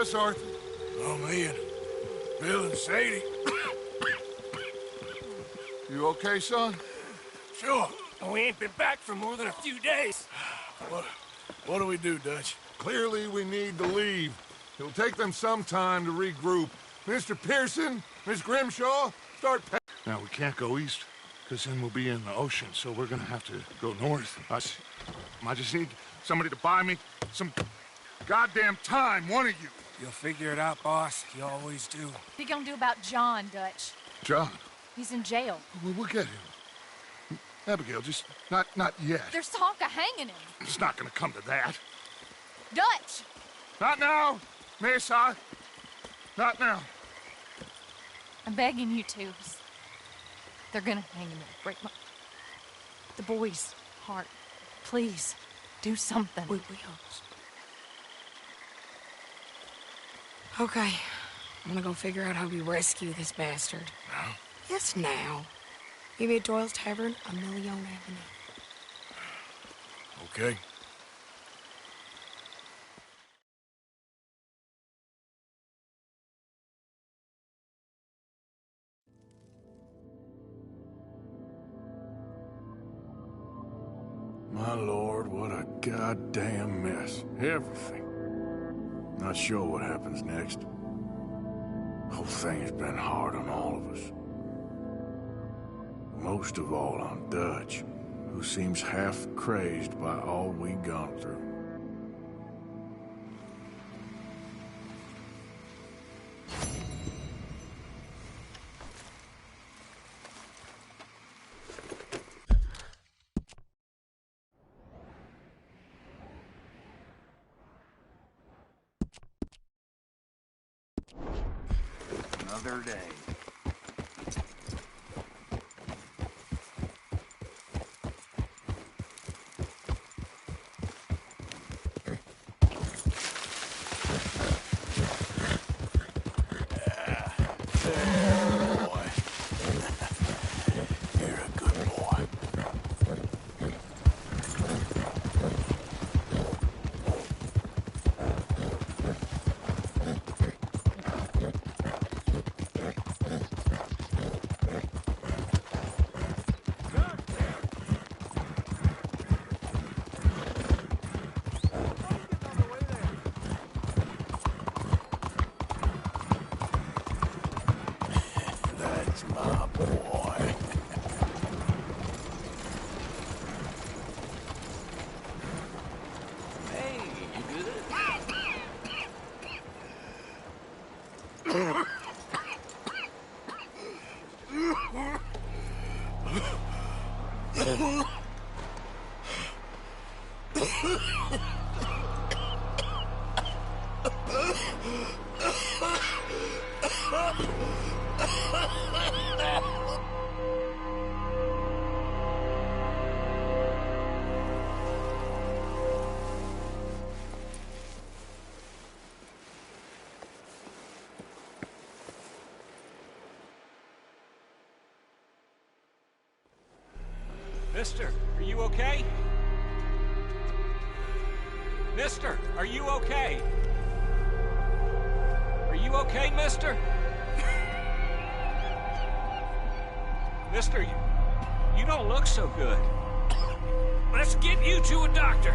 us, Arthur? Oh, me and Bill and Sadie. You okay, son? Sure. We ain't been back for more than a few days. What do we do, Dutch? Clearly, we need to leave. It'll take them some time to regroup. Mr. Pearson, Miss Grimshaw, start Now, we can't go east, because then we'll be in the ocean, so we're gonna have to go north. I just need somebody to buy me some goddamn time, one of you. You'll figure it out, boss. You always do. What you gonna do about John, Dutch? John, He's in jail. we'll get him. Abigail, just not yet. There's talk of hanging him. It's not gonna come to that. Dutch! Not now, Miss. Not now. I'm begging you to. They're gonna hang him. Break the boy's heart. Please, do something. We host. Okay. I'm gonna go figure out how we rescue this bastard. Now? Yes, now. Meet me at Doyle's Tavern on Million Avenue. Okay. My lord, what a goddamn mess. Everything. Not sure what happens next. Whole thing's been hard on all of us. Most of all on Dutch, who seems half crazed by all we've gone through. Another day. Mister, are you okay? Mister, are you okay? Are you okay, mister? Mister, you don't look so good. Let's get you to a doctor.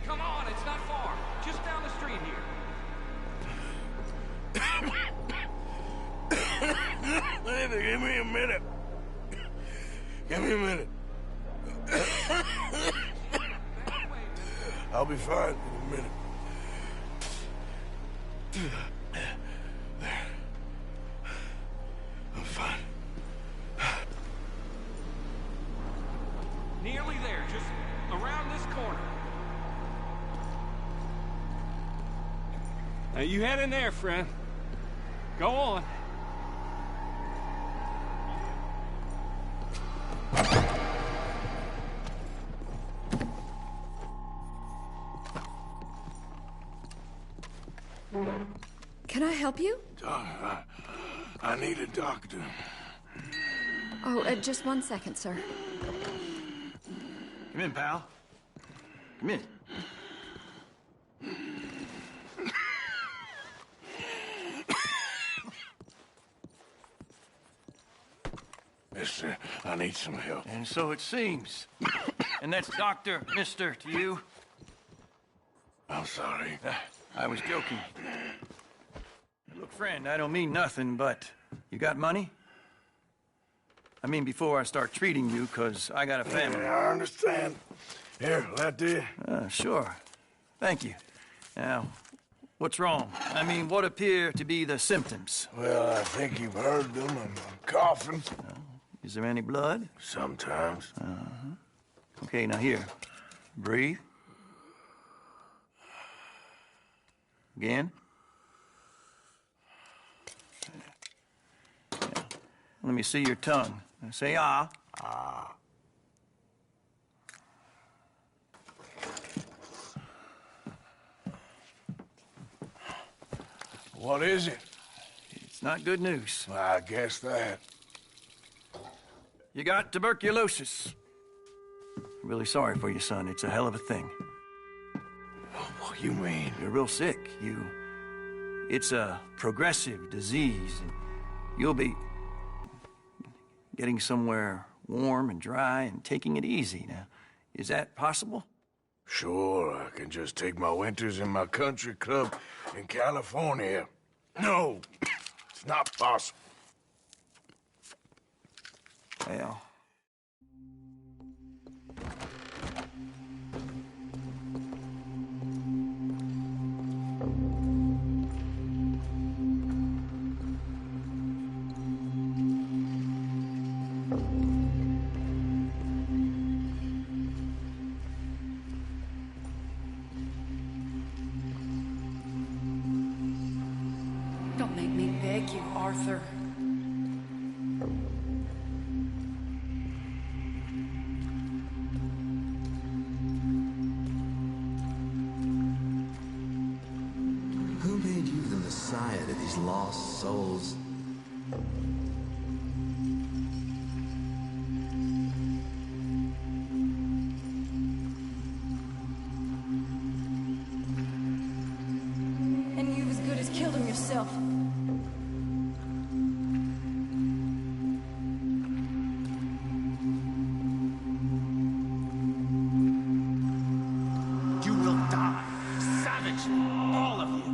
Come on, it's not far. Just down the street here. Give me a minute. Give me a minute. I'll be fine in a minute. There. I'm fine. Nearly there, just around this corner. Now you head in there, friend. Go on. Can I help you? I need a doctor. Oh, just 1 second, sir. Come in, pal. Come in. Mister, I need some help. And so it seems. And that's Dr. Mister to you? I'm sorry. I was joking. Look, friend, I don't mean nothing, but you got money? I mean, before I start treating you, 'cause I got a family. Yeah, I understand. Here, that do you? Sure. Thank you. Now, what's wrong? I mean, what appear to be the symptoms? Well, I think you've heard them. I'm coughing. Is there any blood? Sometimes. Okay, now here. Breathe. Again. Yeah. Let me see your tongue. Now say ah. Ah. What is it? It's not good news. Well, I guess that. You got tuberculosis. I'm really sorry for you, son. It's a hell of a thing. What you mean? You're real sick. It's a progressive disease, and you'll be getting somewhere warm and dry and taking it easy. Now, is that possible? Sure, I can just take my winters in my country club in California. No, it's not possible. Well, Don't make me beg you, Arthur. Who made you the Messiah to these lost souls? And you've as good as killed him yourself. You will die. Savagely. All of you.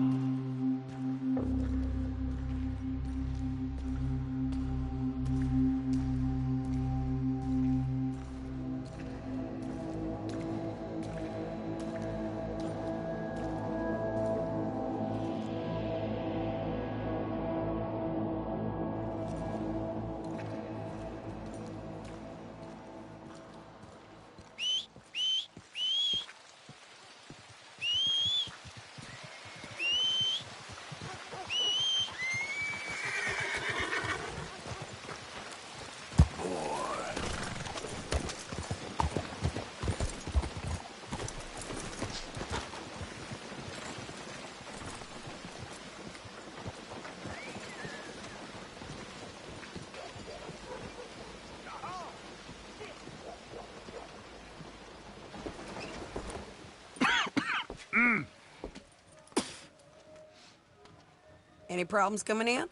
Any problems coming in?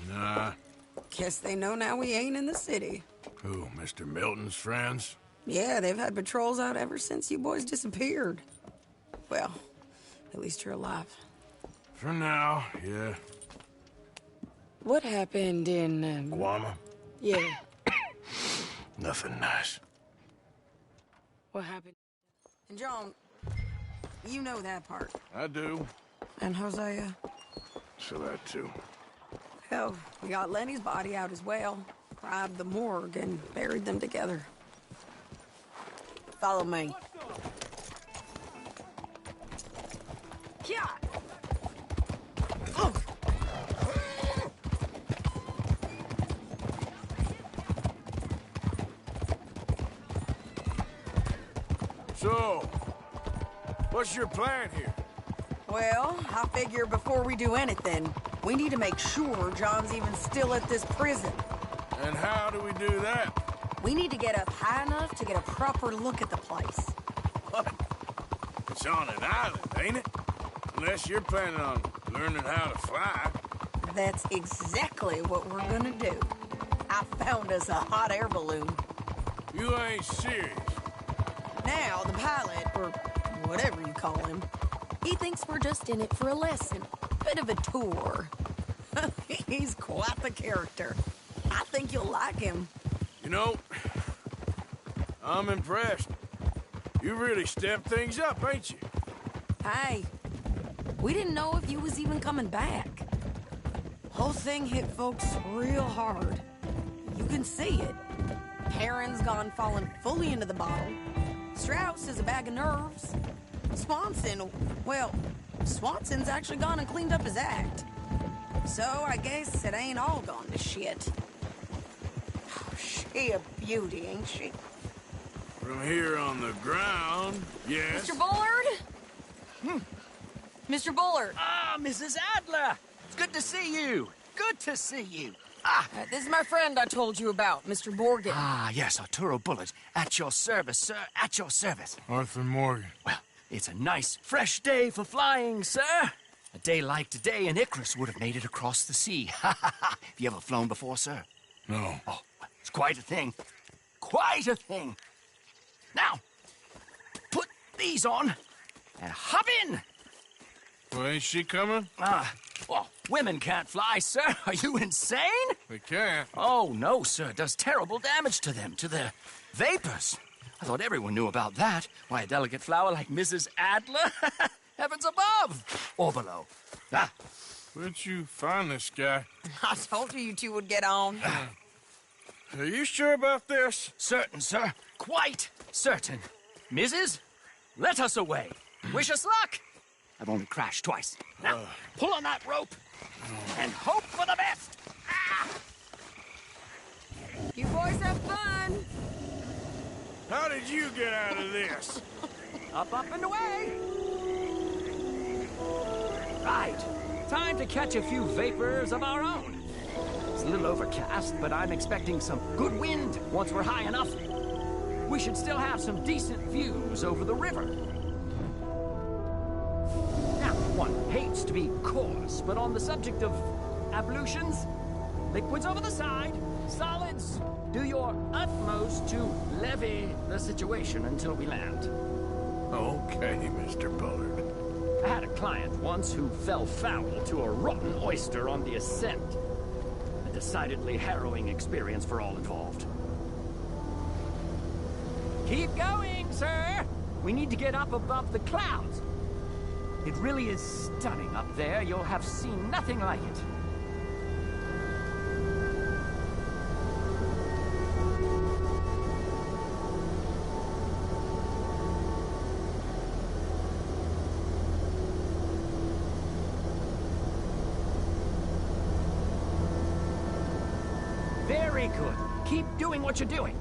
Nah. Guess they know now we ain't in the city. Who, Mr. Milton's friends? Yeah, they've had patrols out ever since you boys disappeared. Well, at least you're alive. For now, yeah. What happened in, Guama? Yeah, Nothing nice. what happened? And John, you know that part. I do. And Hosea? So that too. Hell, we got Lenny's body out as well. Robbed the morgue and buried them together. Follow me. Yeah. Oh. So, what's your plan here? Well, I figure before we do anything, we need to make sure John's even still at this prison. And how do we do that? We need to get up high enough to get a proper look at the place. It's on an island, ain't it? Unless you're planning on learning how to fly. That's exactly what we're gonna do. I found us a hot air balloon. You ain't serious. Now, the pilot, or whatever you call him, he thinks we're just in it for a lesson. Bit of a tour. He's quite the character. I think you'll like him. You know, I'm impressed. You really stepped things up, ain't you? Hey, we didn't know if you was even coming back. Whole thing hit folks real hard. You can see it. Perrin's gone falling fully into the bottle. Strauss is a bag of nerves. Swanson's actually gone and cleaned up his act. So I guess it ain't all gone to shit. Oh, she a beauty, ain't she? From here on the ground, yes. Mr. Bullard? Mr. Bullard. Ah, Mrs. Adler! It's good to see you. Good to see you. This is my friend I told you about, Mr. Morgan. Ah, yes, Arturo Bullard. At your service, sir. At your service. Arthur Morgan. Well, it's a nice, fresh day for flying, sir. A day like today, an Icarus would have made it across the sea. Have you ever flown before, sir? No. Oh, it's quite a thing. Quite a thing. Now, put these on and hop in. Well, ain't she coming? Well, women can't fly, sir. Are you insane? They can't. Oh, no, sir. It does terrible damage to them, to their vapors. I thought everyone knew about that. Why, a delicate flower like Mrs. Adler? Heavens above or below. Where'd you find this guy? I told you two would get on. Are you sure about this? Certain, sir. Quite certain. Mrs., let us away. Wish us luck. I've only crashed twice. Now, pull on that rope and hope for the best. You boys have fun. How did you get out of this? Up, and away. Right. Time to catch a few vapors of our own. It's a little overcast, but I'm expecting some good wind once we're high enough. We should still have some decent views over the river. Now, one hates to be coarse, but on the subject of ablutions, liquids over the side, solids, do your utmost to levy the situation until we land. Okay, Mr. Bullard. I had a client once who fell foul to a rotten oyster on the ascent. A decidedly harrowing experience for all involved. Keep going, sir! We need to get up above the clouds. It really is stunning up there. You'll have seen nothing like it. Very good. Keep doing what you're doing.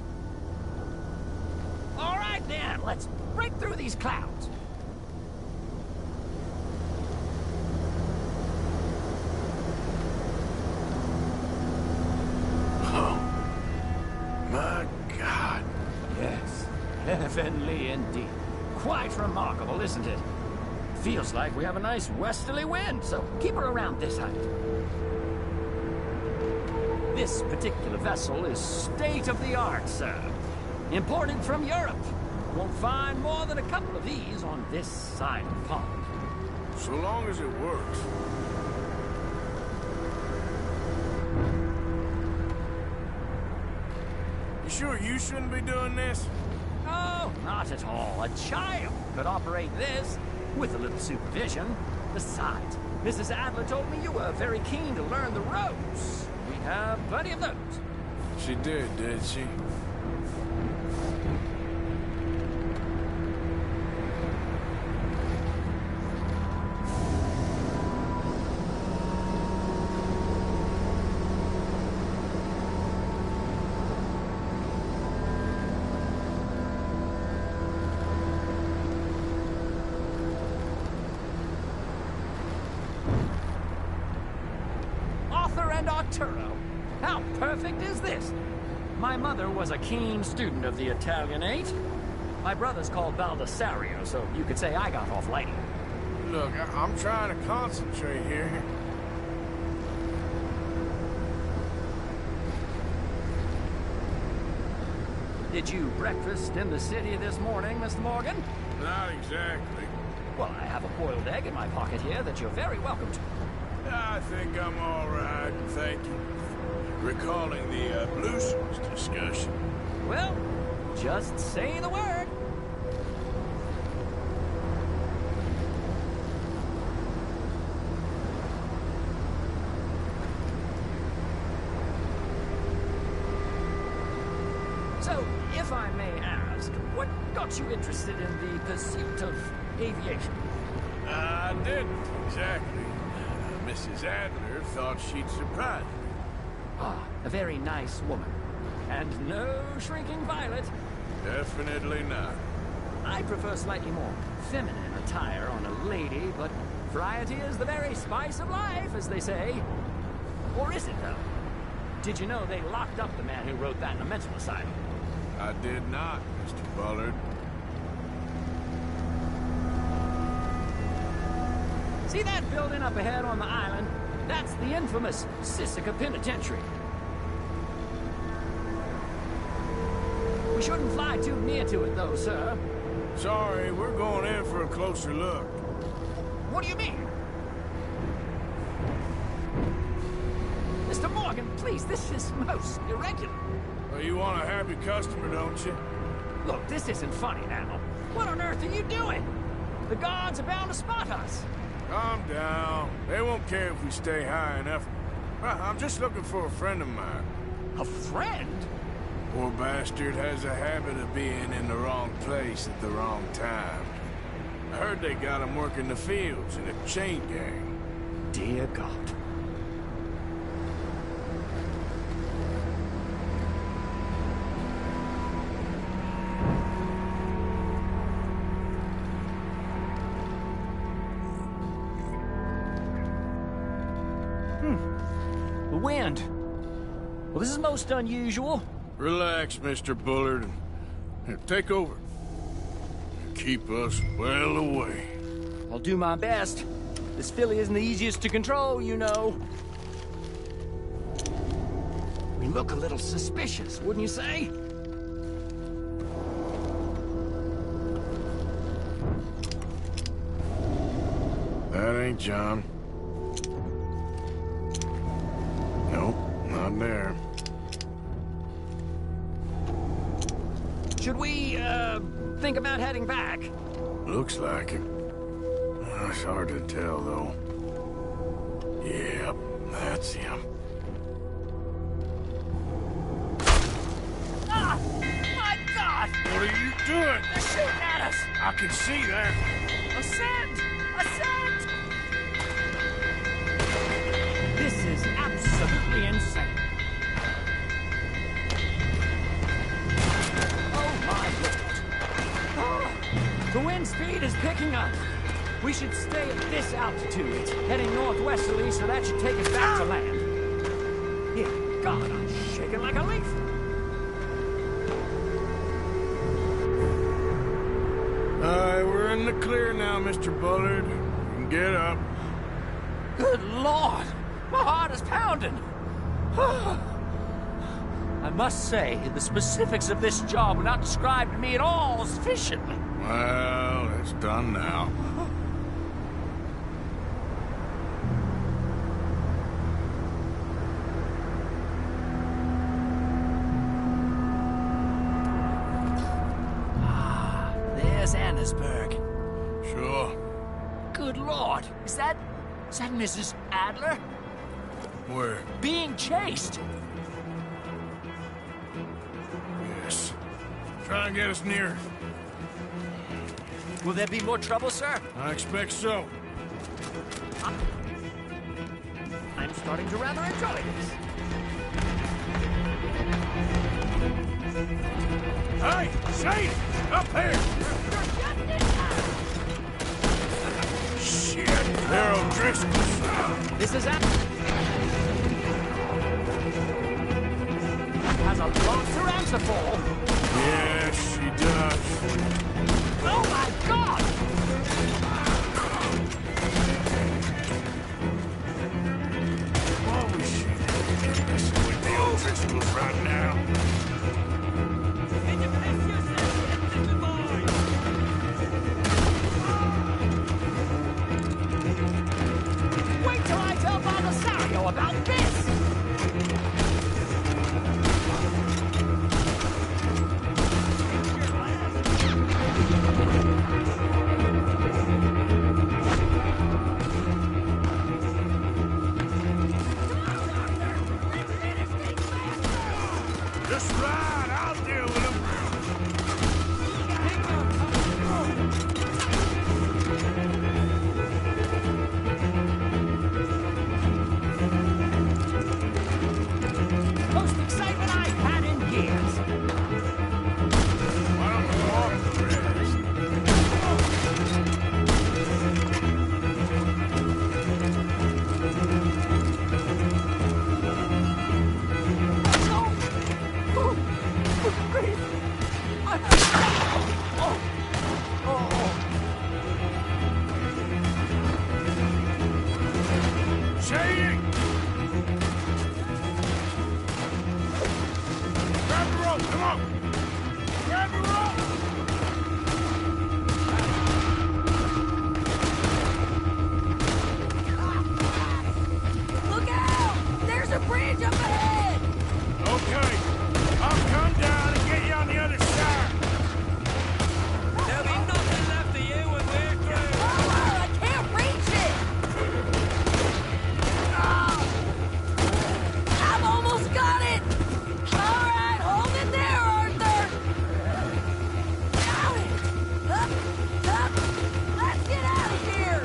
All right, then. Let's break through these clouds. Oh, my God. Yes, heavenly indeed. Quite remarkable, isn't it? Feels like we have a nice westerly wind, so keep her around this height. This particular vessel is state-of-the-art, sir. Imported from Europe. Won't find more than a couple of these on this side of the pond. So long as it works. You sure you shouldn't be doing this? Oh, not at all. A child could operate this with a little supervision. Besides, Mrs. Adler told me you were very keen to learn the ropes. We have plenty of those. She did she? Arthur and Arturo. How perfect is this? my mother was a keen student of the Italianate. My brother's called Baldessario, so you could say I got off lightly. Look, I'm trying to concentrate here. Did you breakfast in the city this morning, Mr. Morgan? Not exactly. Well, I have a boiled egg in my pocket here that you're very welcome to. I think I'm all right, thank you. Recalling the ablutions discussion. Well, just say the word. So, if I may ask, what got you interested in the pursuit of aviation? I didn't, exactly. Mrs. Adler thought she'd surprise me. Ah, a very nice woman. And no shrinking violet. Definitely not. I prefer slightly more feminine attire on a lady, but variety is the very spice of life, as they say. Or is it, though? Did you know they locked up the man who wrote that in a mental asylum? I did not, Mr. Bullard. See that building up ahead on the island? That's the infamous Sisika Penitentiary. We shouldn't fly too near to it, though, sir. Sorry, we're going in for a closer look. What do you mean? Mr. Morgan, please, this is most irregular. Well, you want a happy customer, don't you? Look, this isn't funny now. What on earth are you doing? The guards are bound to spot us. Calm down. They won't care if we stay high enough. Well, I'm just looking for a friend of mine. A friend? Poor bastard has a habit of being in the wrong place at the wrong time. I heard they got him working the fields in a chain gang. Dear God. The wind. Well, this is most unusual. Relax, Mr. Bullard. Here, take over. Keep us well away. I'll do my best. This filly isn't the easiest to control, you know. We look a little suspicious, wouldn't you say? That ain't John. Nope, not there. Should we, think about heading back? Looks like it. It's hard to tell, though. Yep, that's him. Ah! My God! What are you doing? They're shooting at us! I can see that. Ascend! Ascend! This is absolutely insane. Oh, my Lord. Ah, the wind speed is picking up. We should stay at this altitude. It's heading northwesterly, so that should take us back to land. Yeah, God, I'm shaking like a leaf. We're in the clear now, Mr. Bullard. You can get up. Good Lord! My heart is pounding! I must say, the specifics of this job were not described to me at all sufficiently. Well, it's done now. There's Annesburg. Sure. Good Lord! Is that Mrs. Adler? Where? Being chased! Yes. Try and get us near. Will there be more trouble, sir? I expect so. I'm starting to rather enjoy this. Hey, Shane! Up here! Shit! They're O'Driscoll's. This is has a lot to answer for. Yes, she does. Oh my God! Holy shit. Messing with the old crystals right now. Wait till I tell Belisario about this! Just right, I'll deal with him. Most excitement I've had in years. Why don't we walk the rest? Shady! Grab the rope, come on! Grab the rope! Look out! There's a bridge up ahead! Okay, I'll come down and get you on the other side. There'll be nothing left of you when we're through. Lower! I can't reach it! I've almost got it! All right, hold it there, Arthur! Got it! Up! Let's get out of here!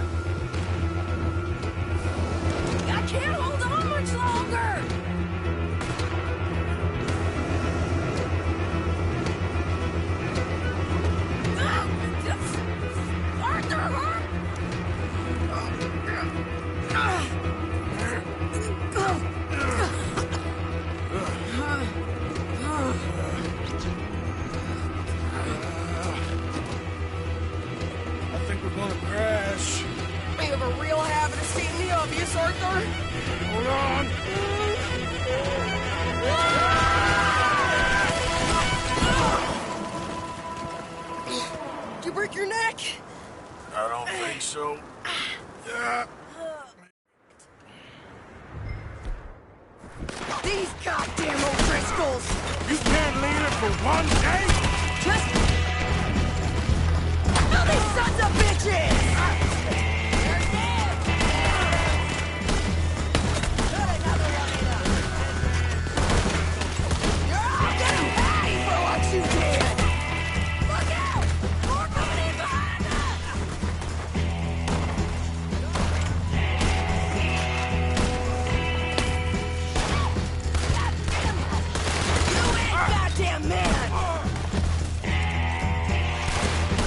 I can't hold on much longer! Arthur! I think we're gonna crash. You have a real habit of stating the obvious, Arthur. Hold on. Did you break your neck? I don't think so. Yeah. These goddamn O'Driscolls! You can't leave it for one day? Just... Oh, these sons of bitches! You're all gonna pay for what you did! Look out! More coming in behind us! You ain't goddamn man!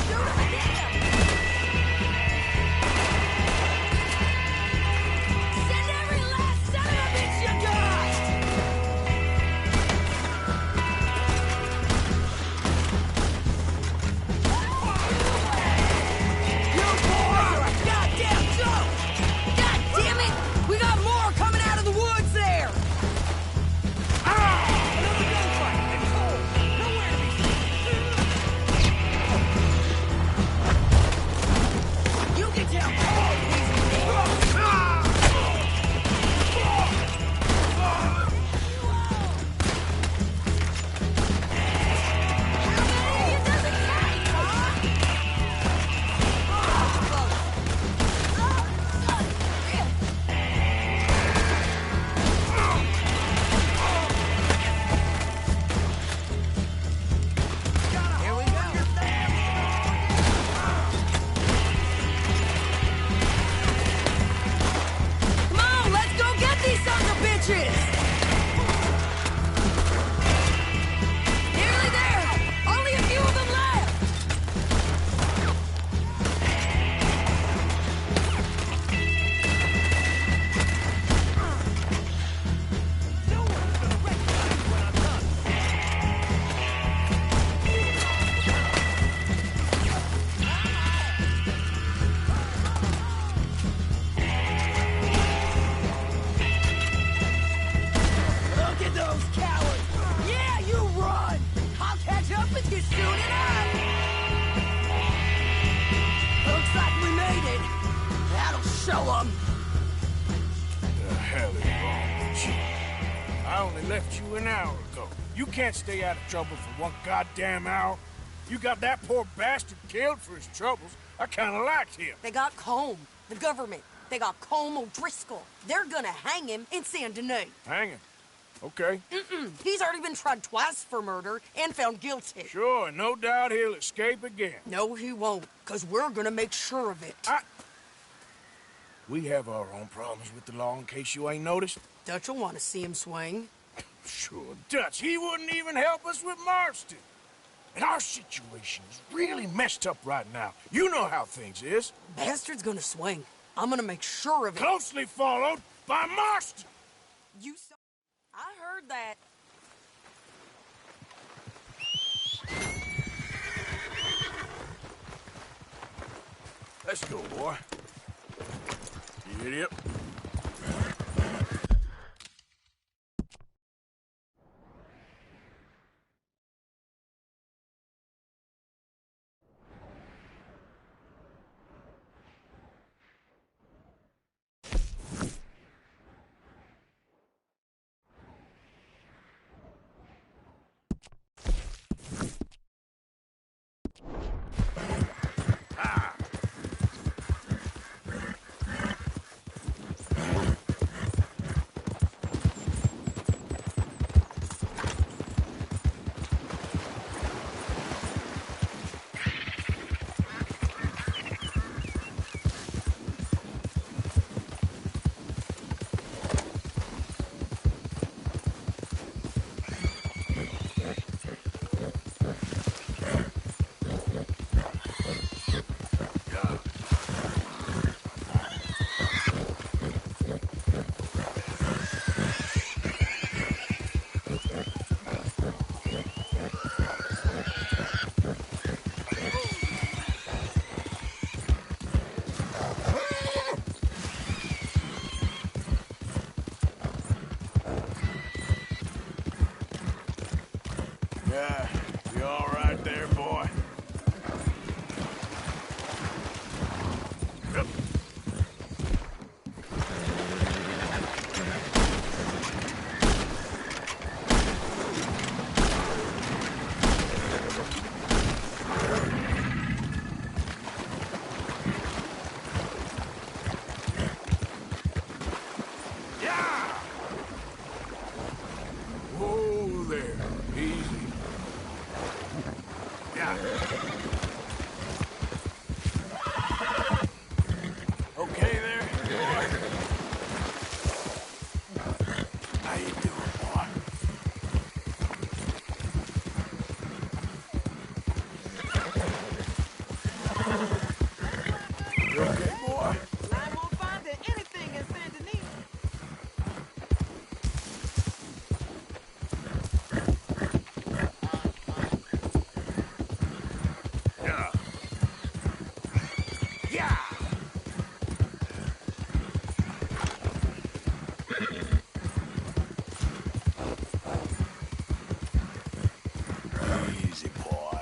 Shoot him again! Show them! The hell is wrong with you? I only left you an hour ago. You can't stay out of trouble for one goddamn hour. You got that poor bastard killed for his troubles. I kinda liked him. They got Combe, the government. They got Combe O'Driscoll. They're gonna hang him in Saint Denis. Hanging. Okay. He's already been tried twice for murder and found guilty. Sure, and no doubt he'll escape again. No, he won't, because we're gonna make sure of it. We have our own problems with the law, in case you ain't noticed. Dutch will want to see him swing. Sure, Dutch, he wouldn't even help us with Marston. And our situation is really messed up right now. You know how things is. Bastard's gonna swing. I'm gonna make sure of it. Closely followed by Marston. You saw... I heard that. Let's go, boy. Idiot. Yeah, you all right there, boy? Yep. Yeah! Whoa there. Easy. Yeah. Okay there? How you doing, boy? You okay, boy? I won't find anything in Saint Denis. Yeah. Yeah! Easy, boy.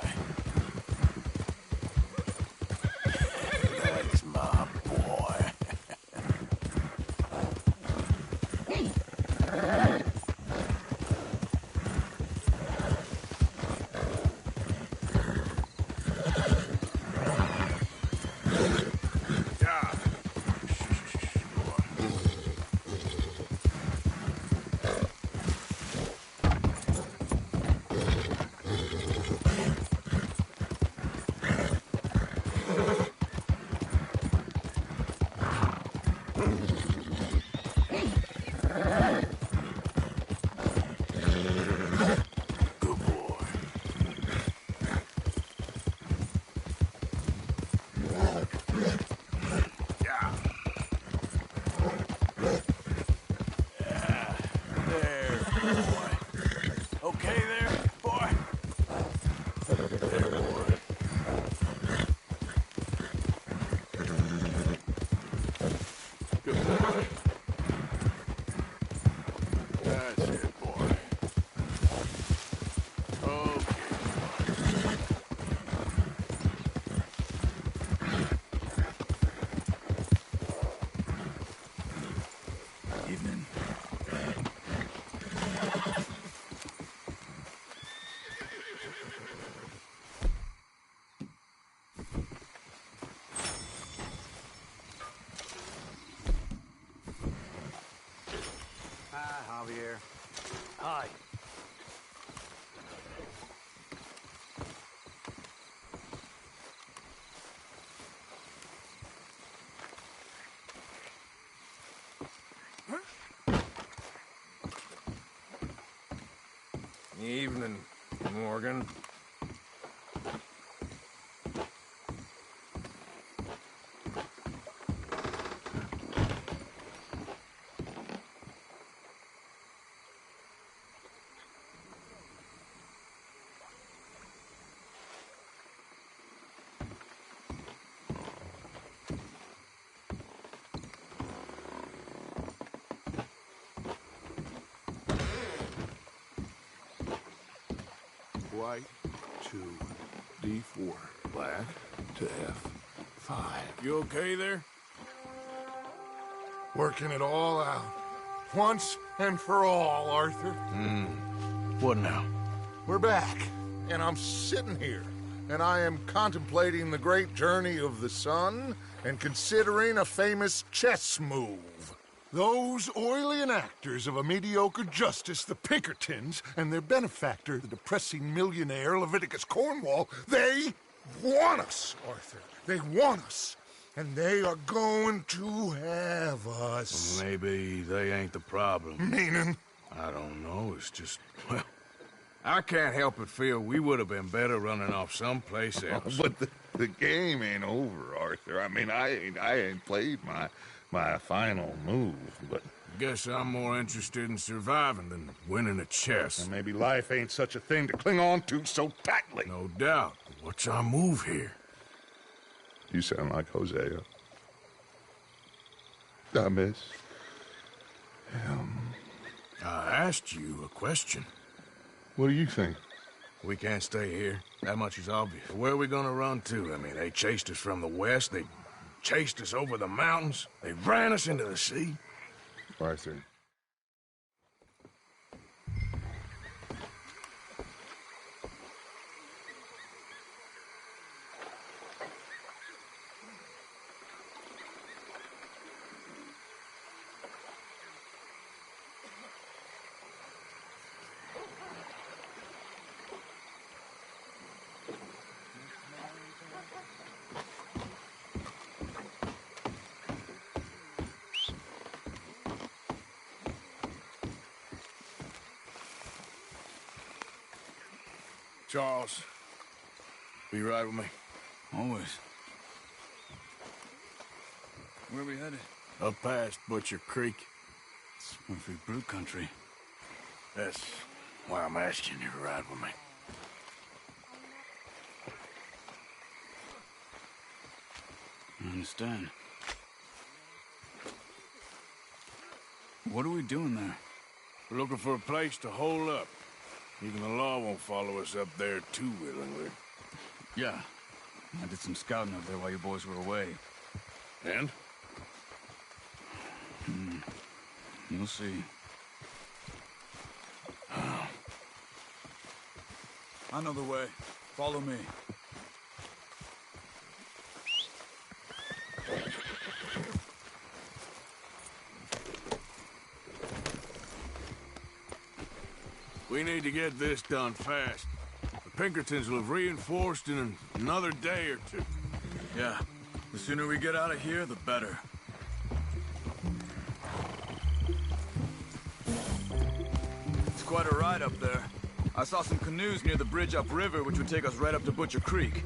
That's my boy. Yeah. Good boy. Yeah. Yeah. There, boy. Okay there, boy? There, boy. Good boy. Javier. Hi. Evening, Morgan. White to D4, black to F5. You okay there? Working it all out. Once and for all, Arthur. What now? We're back, and I'm sitting here, and I am contemplating the great journey of the sun and considering a famous chess move. Those oily enactors of a mediocre justice, the Pinkertons, and their benefactor, the depressing millionaire Leviticus Cornwall, they want us, Arthur. They want us. And they are going to have us. Maybe they ain't the problem. Meaning? I don't know, it's just, well, I can't help but feel we would have been better running off someplace else. But the game ain't over, Arthur. I mean, I ain't played my final move, but... Guess I'm more interested in surviving than winning a chess. And maybe life ain't such a thing to cling on to so tightly. No doubt. What's our move here? You sound like Hosea. I miss him. I asked you a question. What do you think? We can't stay here. That much is obvious. Where are we gonna run to? I mean, they chased us from the west. They chased us over the mountains. They ran us into the sea. Arthur. Charles, will you ride with me? Always. Where are we headed? Up past Butcher Creek. It's Murphy Brew country. That's why I'm asking you to ride with me. I understand. What are we doing there? We're looking for a place to hole up. Even the law won't follow us up there too willingly. Yeah. I did some scouting up there while you boys were away. And? You'll see. I know the way. Follow me. We need to get this done fast. The Pinkertons will have reinforced in another day or two. Yeah. The sooner we get out of here, the better. It's quite a ride up there. I saw some canoes near the bridge upriver, which would take us right up to Butcher Creek.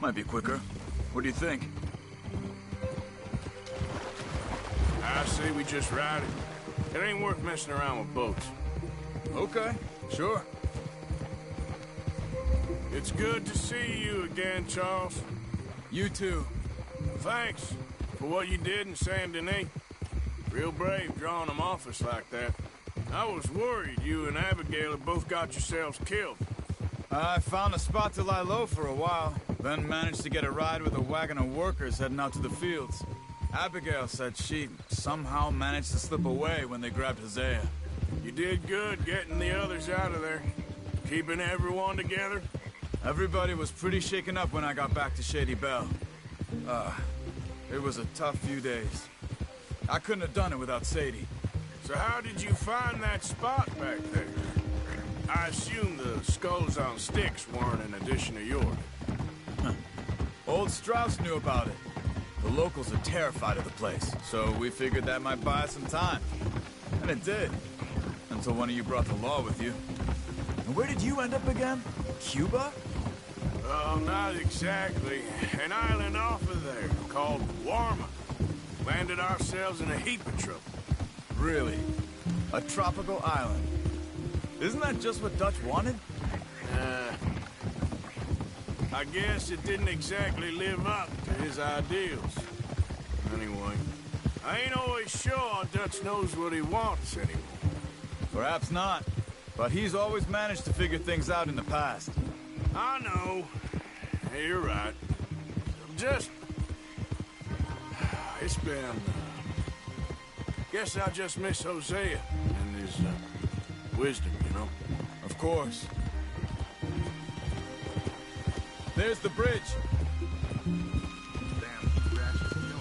Might be quicker. What do you think? I say we just ride it. It ain't worth messing around with boats. Okay, sure. It's good to see you again, Charles. You too. Thanks for what you did in Saint Denis. Real brave drawing them off us like that. I was worried you and Abigail had both got yourselves killed. I found a spot to lie low for a while, then managed to get a ride with a wagon of workers heading out to the fields. Abigail said she somehow managed to slip away when they grabbed Hosea. You did good getting the others out of there. Keeping everyone together. Everybody was pretty shaken up when I got back to Shady Belle. It was a tough few days. I couldn't have done it without Sadie. So how did you find that spot back there? I assume the skulls on sticks weren't an addition of yours. Old Strauss knew about it. The locals are terrified of the place, so we figured that might buy us some time. And it did. Until one of you brought the law with you. And where did you end up again? Cuba? Oh, not exactly. An island off of there called Warma. Landed ourselves in a heap of trouble. Really? A tropical island? Isn't that just what Dutch wanted? I guess it didn't exactly live up to his ideals. Anyway, I ain't always sure Dutch knows what he wants anymore. Perhaps not. But he's always managed to figure things out in the past. I know. You're right. Just... It's been... Guess I just miss Hosea and his wisdom, you know? Of course. There's the bridge. Damn, grass is killing me.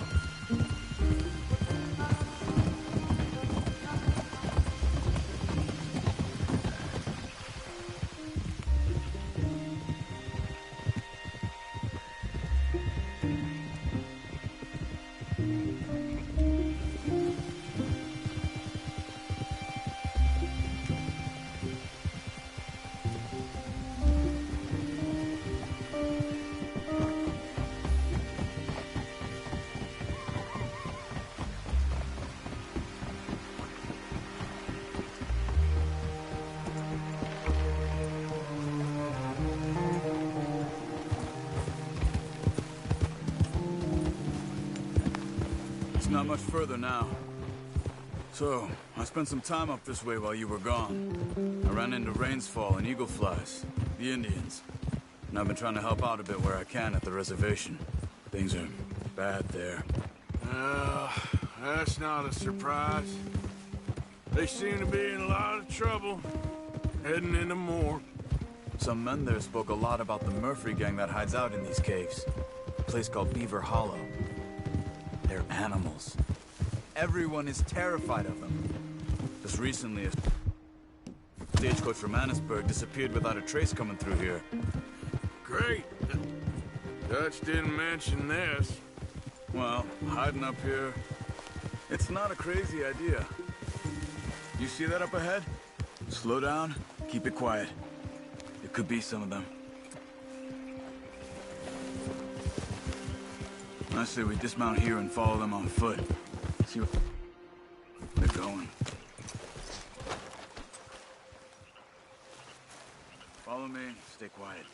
It's not much further now. So, I spent some time up this way while you were gone. I ran into Rainsfall and Eagle Flies, the Indians. And I've been trying to help out a bit where I can at the reservation. Things are bad there. That's not a surprise. They seem to be in a lot of trouble. Heading into more. Some men there spoke a lot about the Murphy gang that hides out in these caves. A place called Beaver Hollow. They're animals. Everyone is terrified of them. Just recently, a stagecoach from Annisburg disappeared without a trace coming through here. Great. Dutch didn't mention this. Well, hiding up here, it's not a crazy idea. You see that up ahead? Slow down, keep it quiet. It could be some of them. I say we dismount here and follow them on foot. See what they're going. Follow me, stay quiet.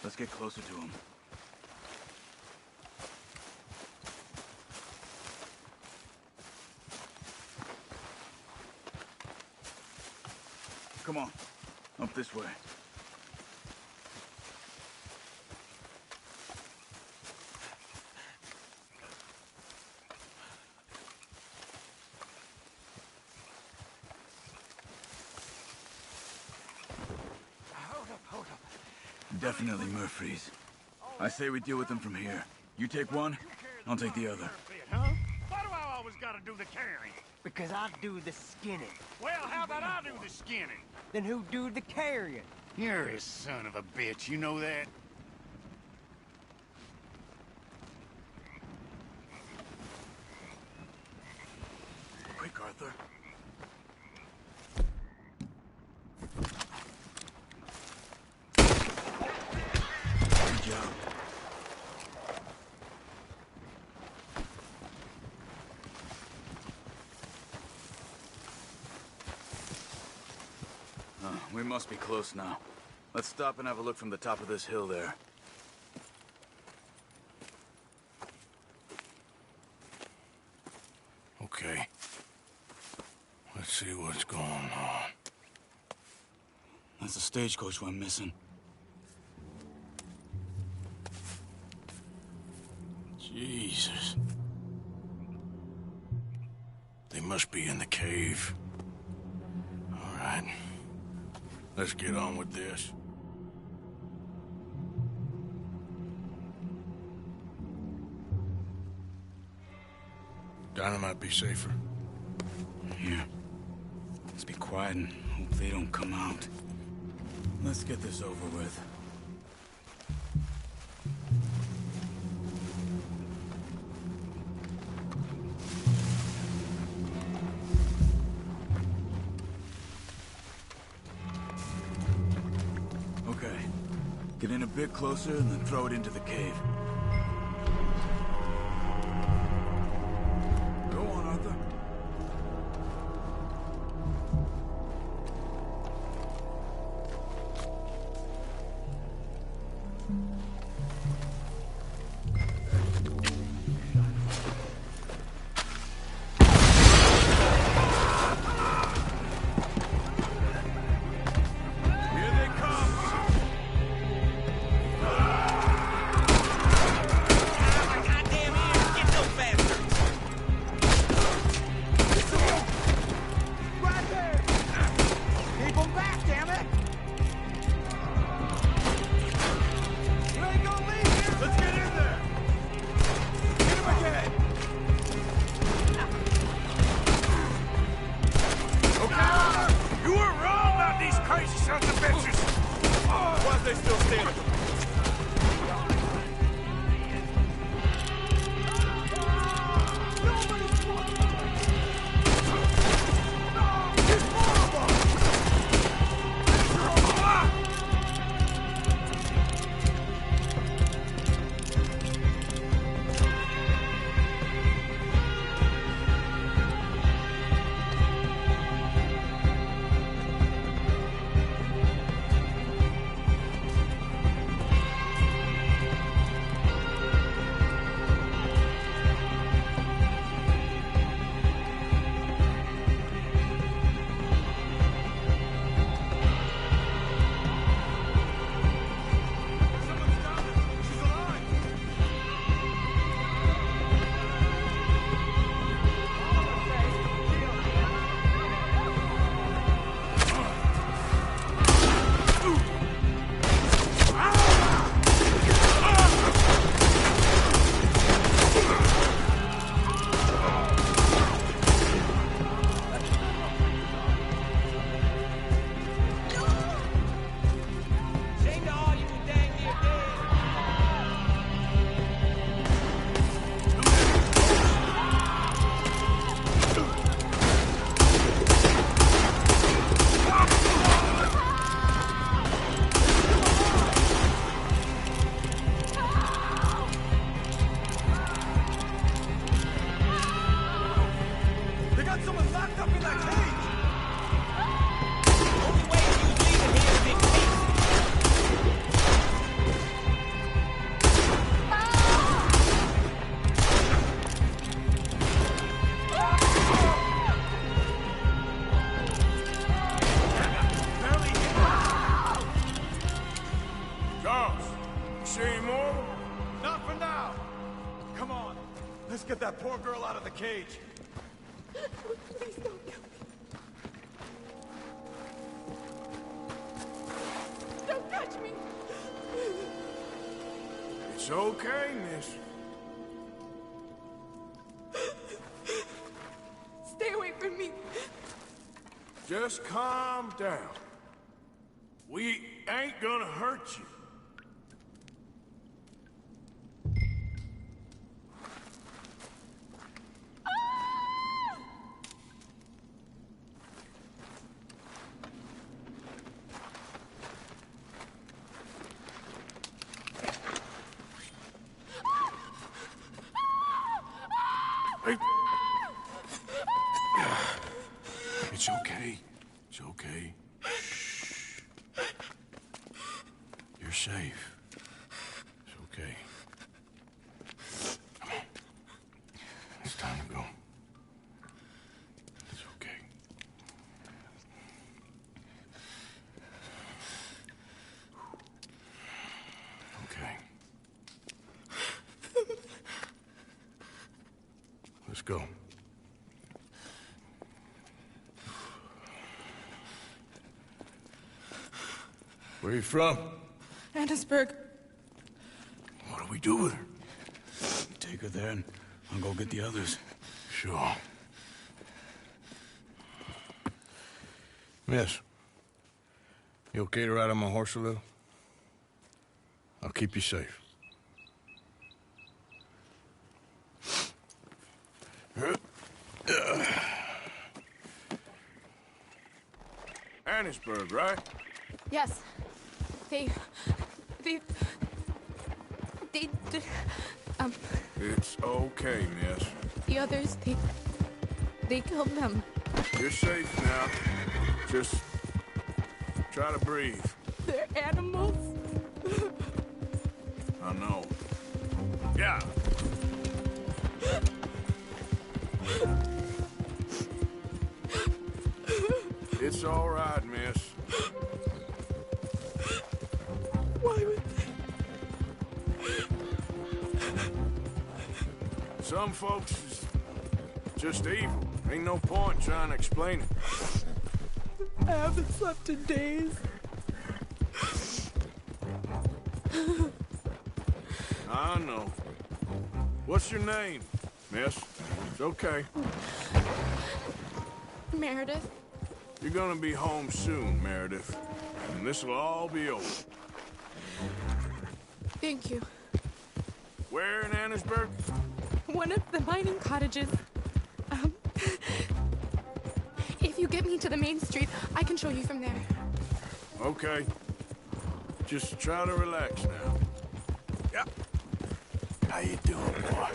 Let's get closer to him. Come on, up this way. Hold up. Definitely Murphy's. I say we deal with them from here. You take one, I'll take the other. Huh? Why do I always gotta do the carrying? Because I do the skinning. Well, how about I do the skinning? Then who do the carrying? You're a son of a bitch, you know that? Quick, Arthur. Good job. We must be close now. Let's stop and have a look from the top of this hill there. Okay. Let's see what's going on. That's the stagecoach we're missing. Jesus. They must be in the cave. All right. Let's get on with this. China might be safer. Yeah. Let's be quiet and hope they don't come out. Let's get this over with. Okay. Get in a bit closer and then throw it into the cave. Go on, Arthur. Get that poor girl out of the cage. Please don't kill me. Don't touch me. It's okay, miss. Stay away from me. Just calm down. We ain't gonna hurt you. It's okay. It's okay. Shh. You're safe. It's okay. Come on. It's time to go. It's okay. Okay. Let's go. Where are you from? Annesburg. What do we do with her? Take her there and I'll go get the others. Sure. Miss, you okay to ride on my horse a little? I'll keep you safe. Annisburg, right? Yes. They... It's okay, miss. The others, they killed them. You're safe now. Just try to breathe. They're animals. I know. Yeah. It's all right, miss. Why would Some folks is just evil. Ain't no point trying to explain it. I haven't slept in days. I know. What's your name, miss? It's okay. Meredith? You're gonna be home soon, Meredith. And this'll all be over. Thank you. Where in Annisburg? One of the mining cottages. If you get me to the main street, I can show you from there. Okay. Just try to relax now. Yep. How you doing, boy?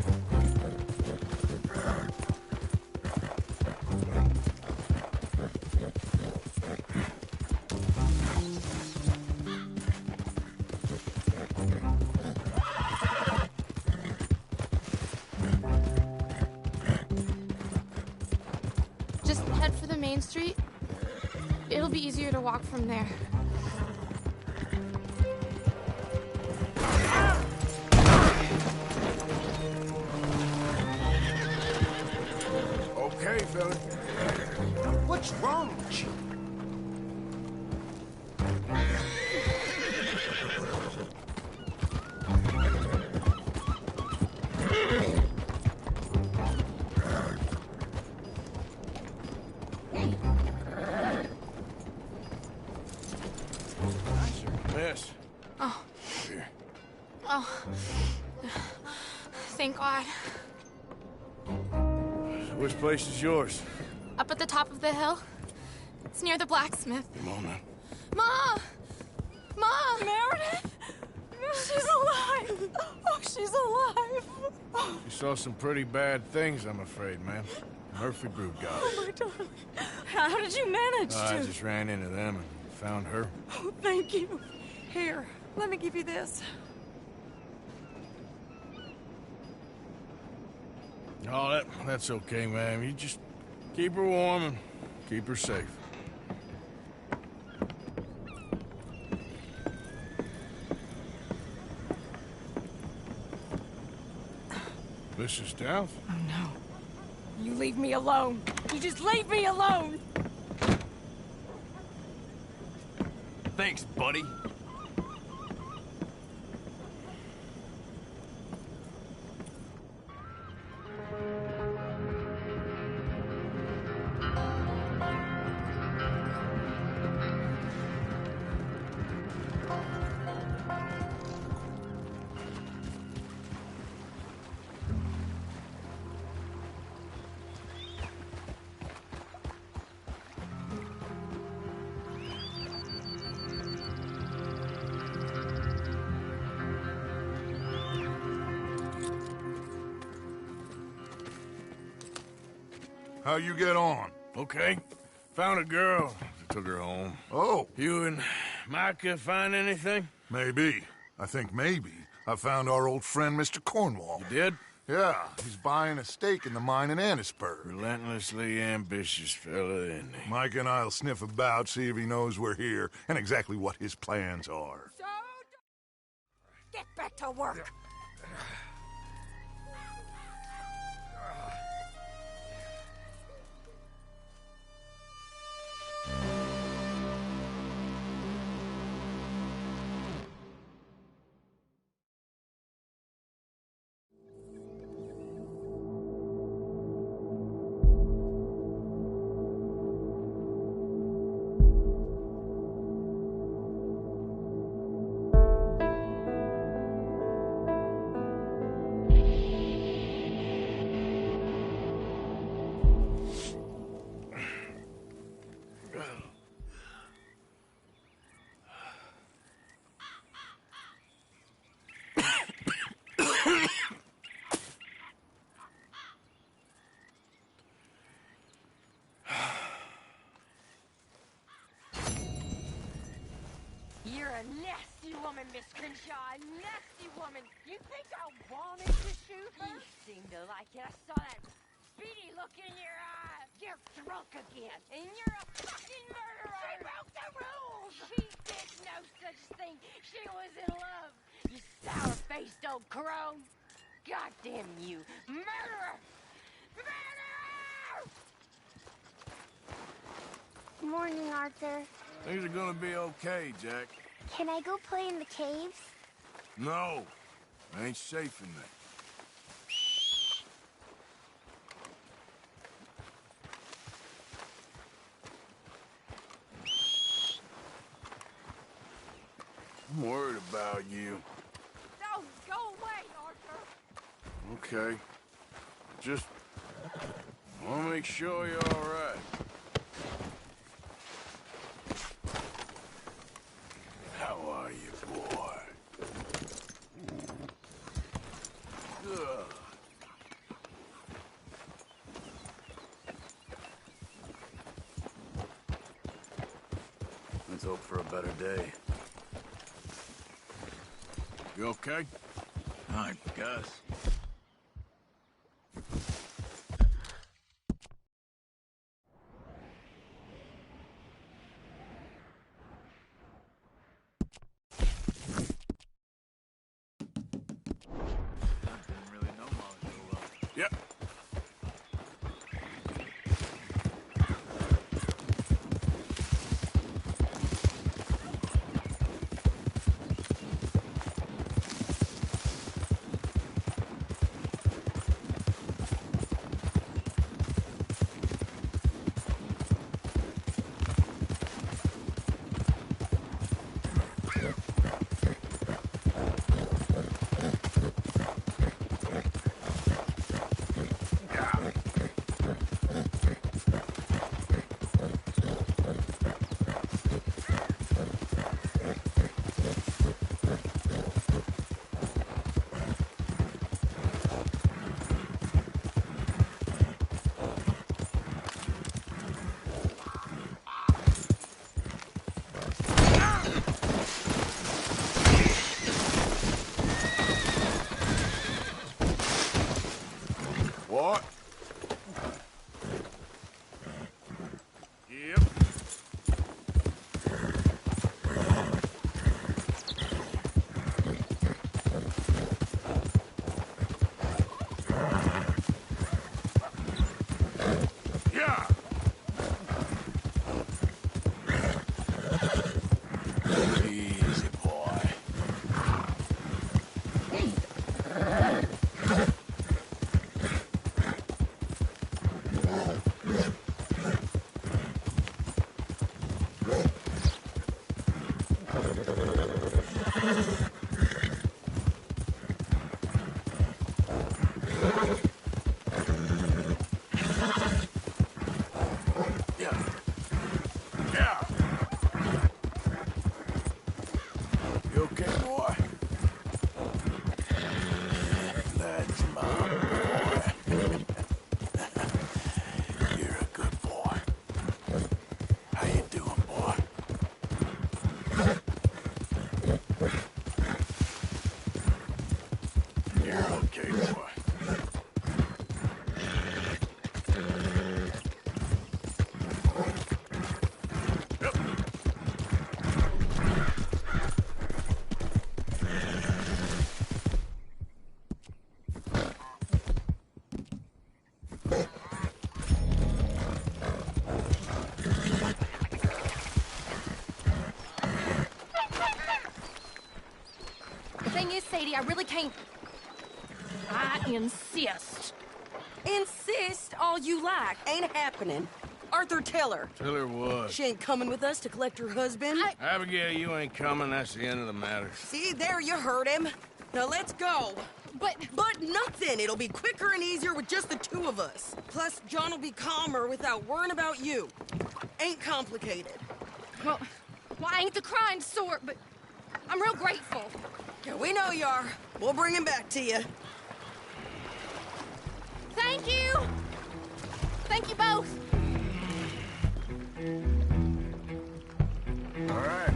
Just head for the main street. It'll be easier to walk from there. Okay, fella. What's wrong with you? Miss. Oh. Here. Oh. Thank God. Which place is yours? Up at the top of the hill. It's near the blacksmith. Come on now. Ma! Ma! Meredith! She's alive! Oh, she's alive! You saw some pretty bad things, I'm afraid, ma'am. Murphy Brood got Oh, it. my darling. How did you manage I to? just ran into them and found her. Oh, thank you. Here, let me give you this. Oh, that's okay, ma'am. You just keep her warm and keep her safe. Mrs. Dowth? Oh, no. You leave me alone. You just leave me alone. Thanks, buddy. How you get on? Okay. Found a girl. Took her home. Oh. You and Micah find anything? Maybe. I think maybe. I found our old friend, Mr. Cornwall. You did? Yeah, he's buying a stake in the mine in Annisburg. Relentlessly ambitious fella, isn't he? Mike and I'll sniff about, see if he knows we're here, and exactly what his plans are. Get back to work. a nasty woman, Miss Crenshaw. A nasty woman. You think I wanted to shoot her? You seem to like it. I saw that beady look in your eye. You're drunk again, and you're a fucking murderer. She broke the rules. She did no such thing. She was in love. You sour-faced old crone. Goddamn you. Murderer! Murderer! Morning, Arthur. Things are gonna be okay, Jack. Can I go play in the caves? No. Ain't safe in there. I'm worried about you. No, go away, Arthur. Okay. Just want to make sure you're all right. How are you, boy? Good. Let's hope for a better day. You okay? I guess. Yep. What? Yep. Yeah. Easy, boy. Yeah. You okay, boy? That's my boy. You're a good boy. How you doing, boy? You're okay, boy. The thing is, Sadie, I really can't. I insist. Insist all you like. Ain't happening. Arthur, tell her. Tell her what? She ain't coming with us to collect her husband. Abigail, you ain't coming. That's the end of the matter. See, there you heard him. Now let's go. But nothing. It'll be quicker and easier with just the two of us. Plus, John will be calmer without worrying about you. Ain't complicated. Well, I ain't the crying sort, but I'm real grateful. Yeah, we know you are. We'll bring him back to you. Thank you. Thank you both. All right.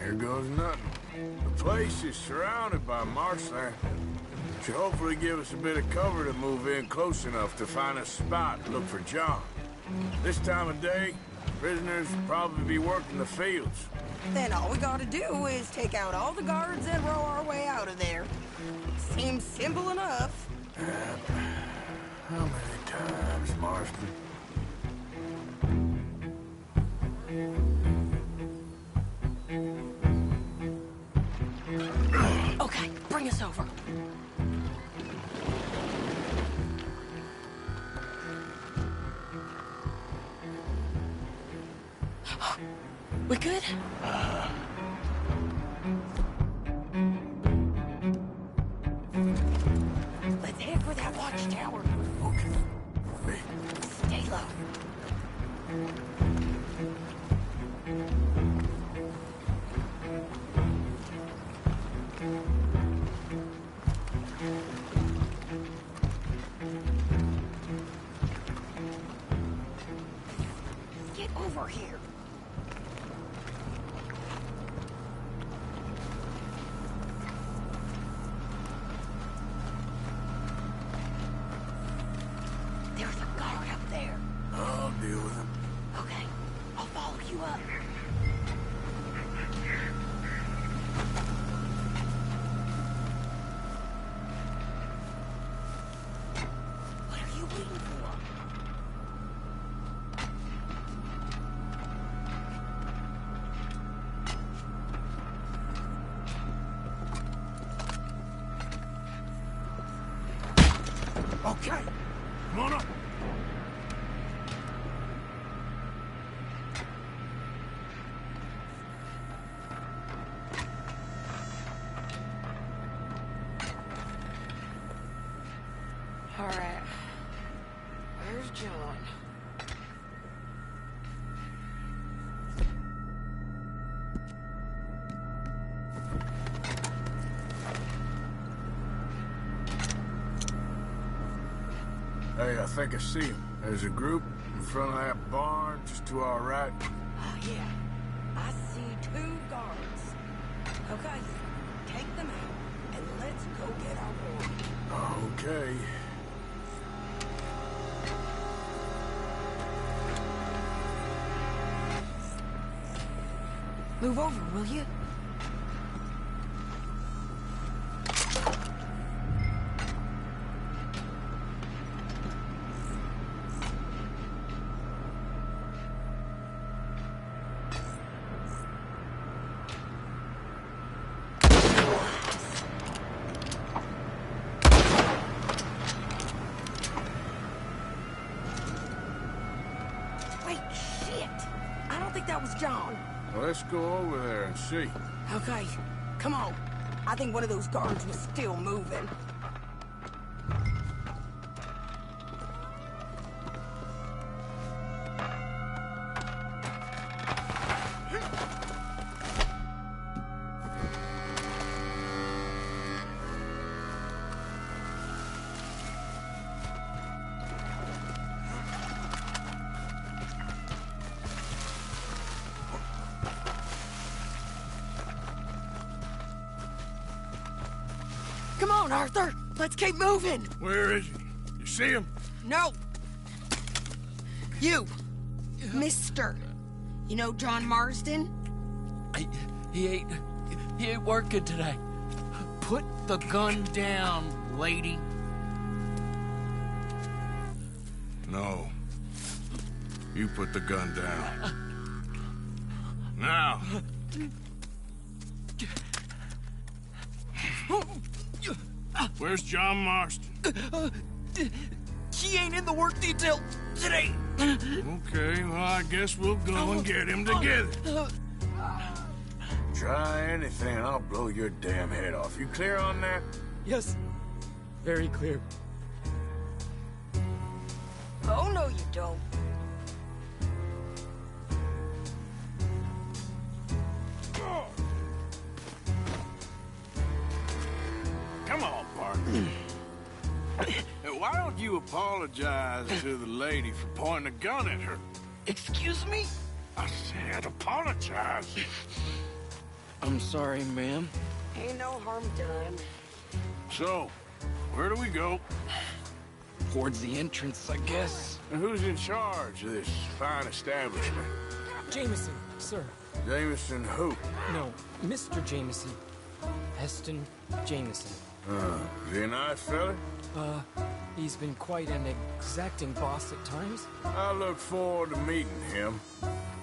Here goes nothing. place is surrounded by marshland. Should hopefully give us a bit of cover to move in close enough to find a spot and look for John. This time of day, prisoners will probably be working the fields. Then all we gotta do is take out all the guards and row our way out of there. Seems simple enough. How many times, Marston? Okay, bring us over. We good? Let's head for that watchtower. Okay. Stay low. Get over here. There's a guard up there. I'll deal with him. Okay, I'll follow you up. What are you waiting for? Okay, come on up. All right. Where's John? Hey, I think I see him. There's a group in front of that barn just to our right. Oh, yeah. I see 2 guards. Okay, take them out, and let's go get our boy. Okay. Move over, will you? Wait, shit! I don't think that was John. Well, let's go over there and see. Okay, come on. I think one of those guards was still moving. Come on, Arthur. Let's keep moving. Where is he? You see him? No. You. Mister. You know John Marsden? He ain't working today. Put the gun down, lady. No. You put the gun down. Now. Where's John Marston? He ain't in the work detail today. Okay, well, I guess we'll go and get him together. Try anything, I'll blow your damn head off. You clear on that? Yes. Very clear. Oh, no, you don't. Come on, partner. Why don't you apologize to the lady for pointing a gun at her? Excuse me? I said apologize. I'm sorry, ma'am. Ain't no harm done. So, where do we go? Towards the entrance, I guess. And who's in charge of this fine establishment? Jameson, sir. Jameson who? No, Mr. Jameson. Heston Jameson. Is he a nice fella? He's been quite an exacting boss at times. I look forward to meeting him.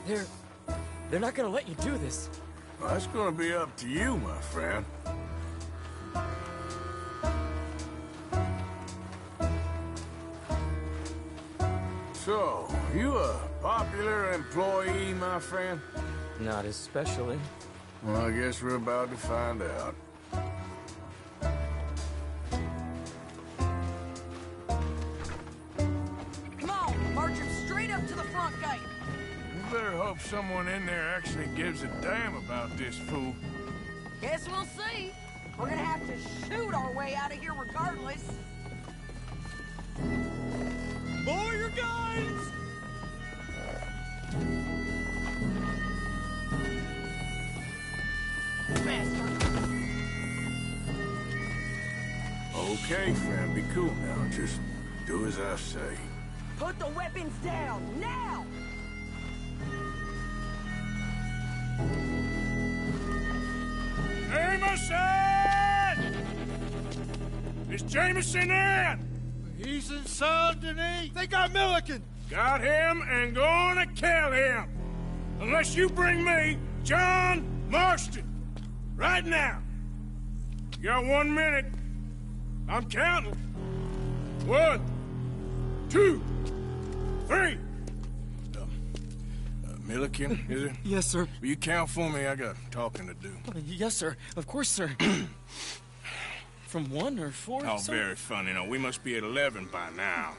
They're not gonna let you do this. Well, that's gonna be up to you, my friend. So, you a popular employee, my friend? Not especially. Well, I guess we're about to find out. Come on, march him straight up to the front gate. You better hope someone in there actually gives a damn about this fool. Guess we'll see. We're gonna have to shoot our way out of here regardless. Lower your guns! Okay, friend, be cool now. Just do as I say. Put the weapons down, now! Jameson! Is Jameson in? He's in Saint Denis. They got Milliken. Got him and gonna kill him. Unless you bring me John Marston. Right now. You got 1 minute. I'm counting. 1, 2, 3. Milliken, is it? Yes, sir. Will you count for me? I got talking to do. Yes, sir. Of course, sir. From 1 or 4? Oh, very funny. No, we must be at 11 by now.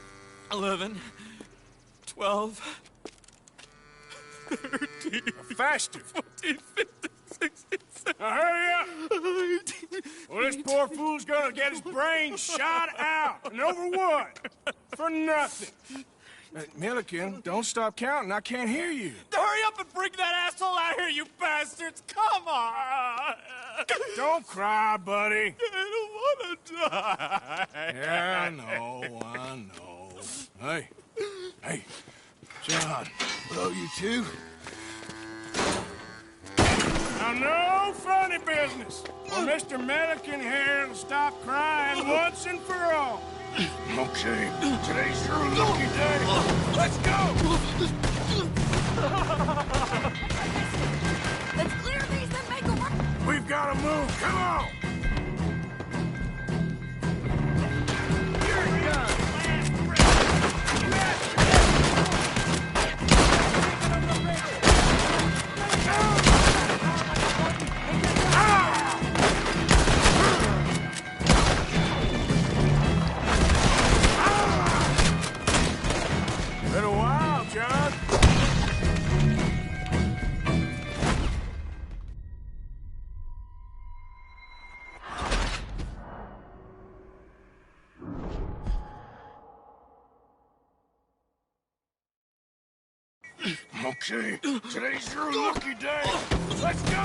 11, 12, 13, faster. 14, 15, 16, 17. Now hurry up! Well, this poor fool's gonna get his brains shot out. And over what? For nothing. Milliken, don't stop counting. I can't hear you. Hurry up and bring that asshole out here, you bastards! Come on! Don't cry, buddy. I don't want to die. Yeah, I know. Hey, John. Hello, you two. Now, no funny business. Well, Mr. Milliken here will stop crying once and for all. Okay, today's your lucky day. Let's go! Let's clear these and make a run. We've got to move. Come on! Been a while, John. Okay, today's your lucky day. Let's go!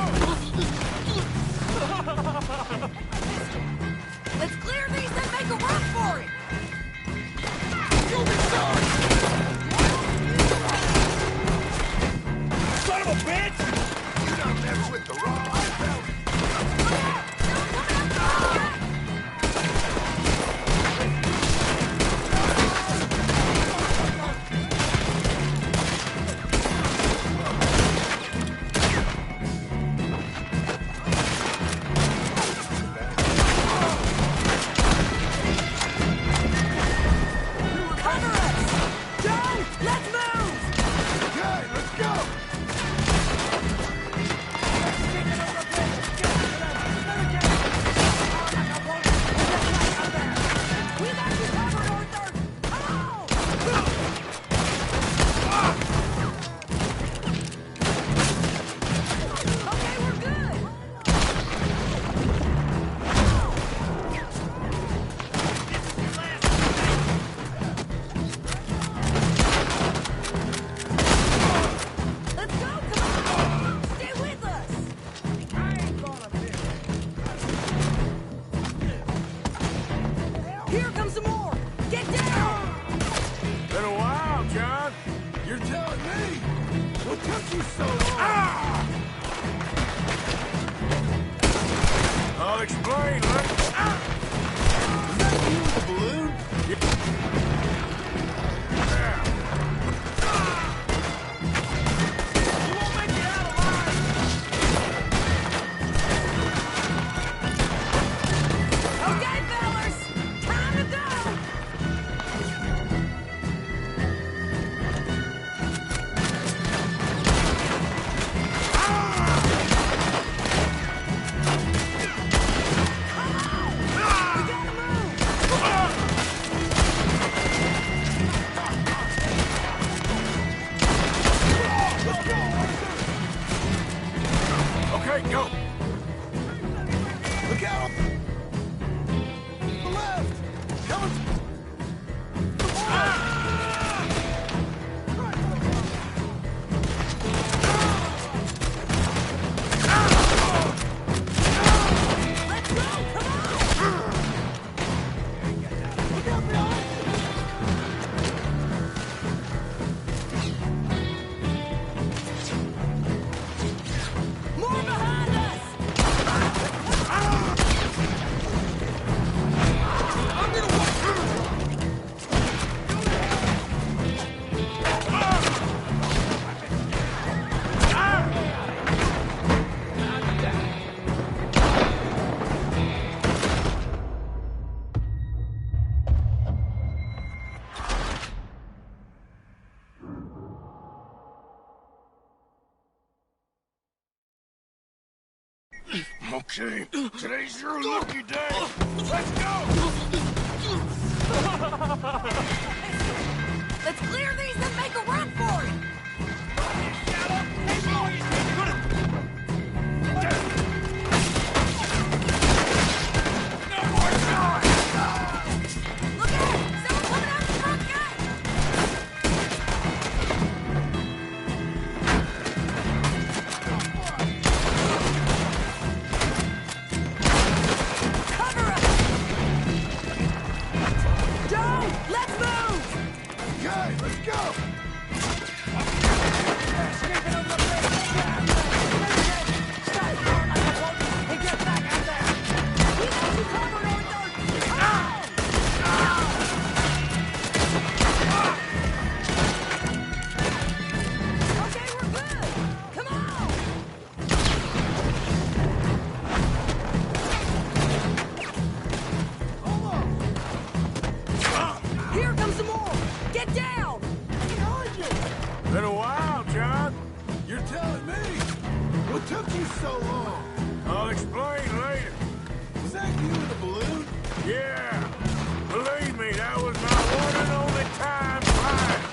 Let's clear these and make a run for it. Son of a bitch! You done messed with the wrong outfit. you so long? I'll explain, right? Is that you with the balloon? Okay, fellas, time to go. Okay, go. Look out! The left! Coming! More behind us! Okay, today's your lucky day. Let's go! Let's clear these and make a run for it! Look out! Someone coming out the front gate! Cover us! Joe, let's move! Okay, let's go! Okay, we're good! Come on! Here comes some more! Get down! Been a while, John. You're telling me! What took you so long? I'll explain later. Is that you with the balloon? Yeah. Believe me, that was my one and only time flying.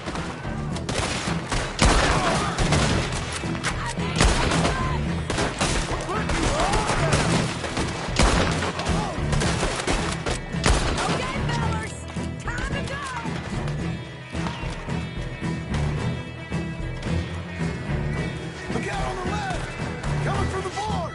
Okay, fellas! Time to go! Look out on the left! Coming from the board!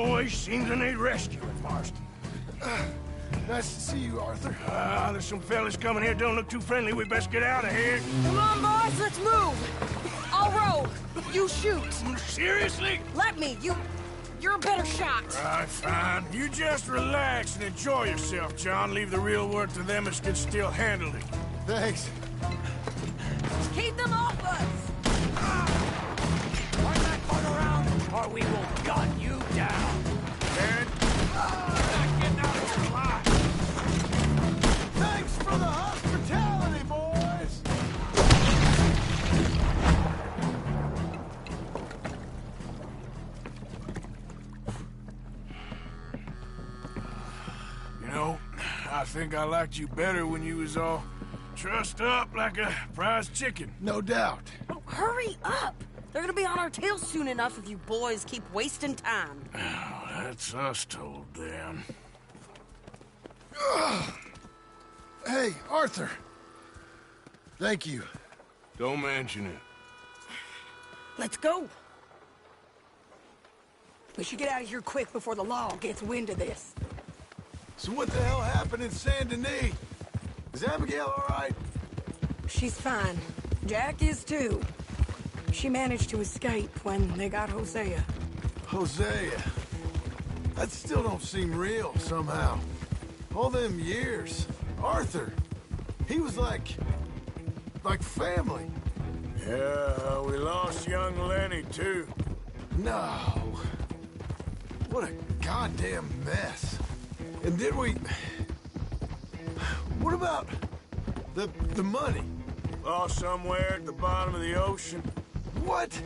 always seems to need rescuing, Marston. Nice to see you, Arthur. There's some fellas coming here. Don't look too friendly. We best get out of here. Come on, boys, let's move. I'll row. You shoot. Seriously? Let me. You're a better shot. Right, fine. You just relax and enjoy yourself, John. Leave the real work to them that can still handle it. Thanks. Keep them off us. Turn that boat around, or we will gun you down. Aaron? Not getting out of here alive. Thanks for the hospitality, boys! You know, I think I liked you better when you was all trussed up like a prize chicken. No doubt. Oh, hurry up. They're gonna be on our tails soon enough if you boys keep wasting time. Oh, that's us told them. Hey, Arthur. Thank you. Don't mention it. Let's go. We should get out of here quick before the law gets wind of this. So what the hell happened in Saint Denis? Is Abigail all right? She's fine. Jack is too. She managed to escape when they got Hosea. Hosea. That still don't seem real, somehow. All them years. Arthur. He was like family. Yeah, we lost young Lenny, too. No. What a goddamn mess. And did we... What about the money? Lost somewhere at the bottom of the ocean. What?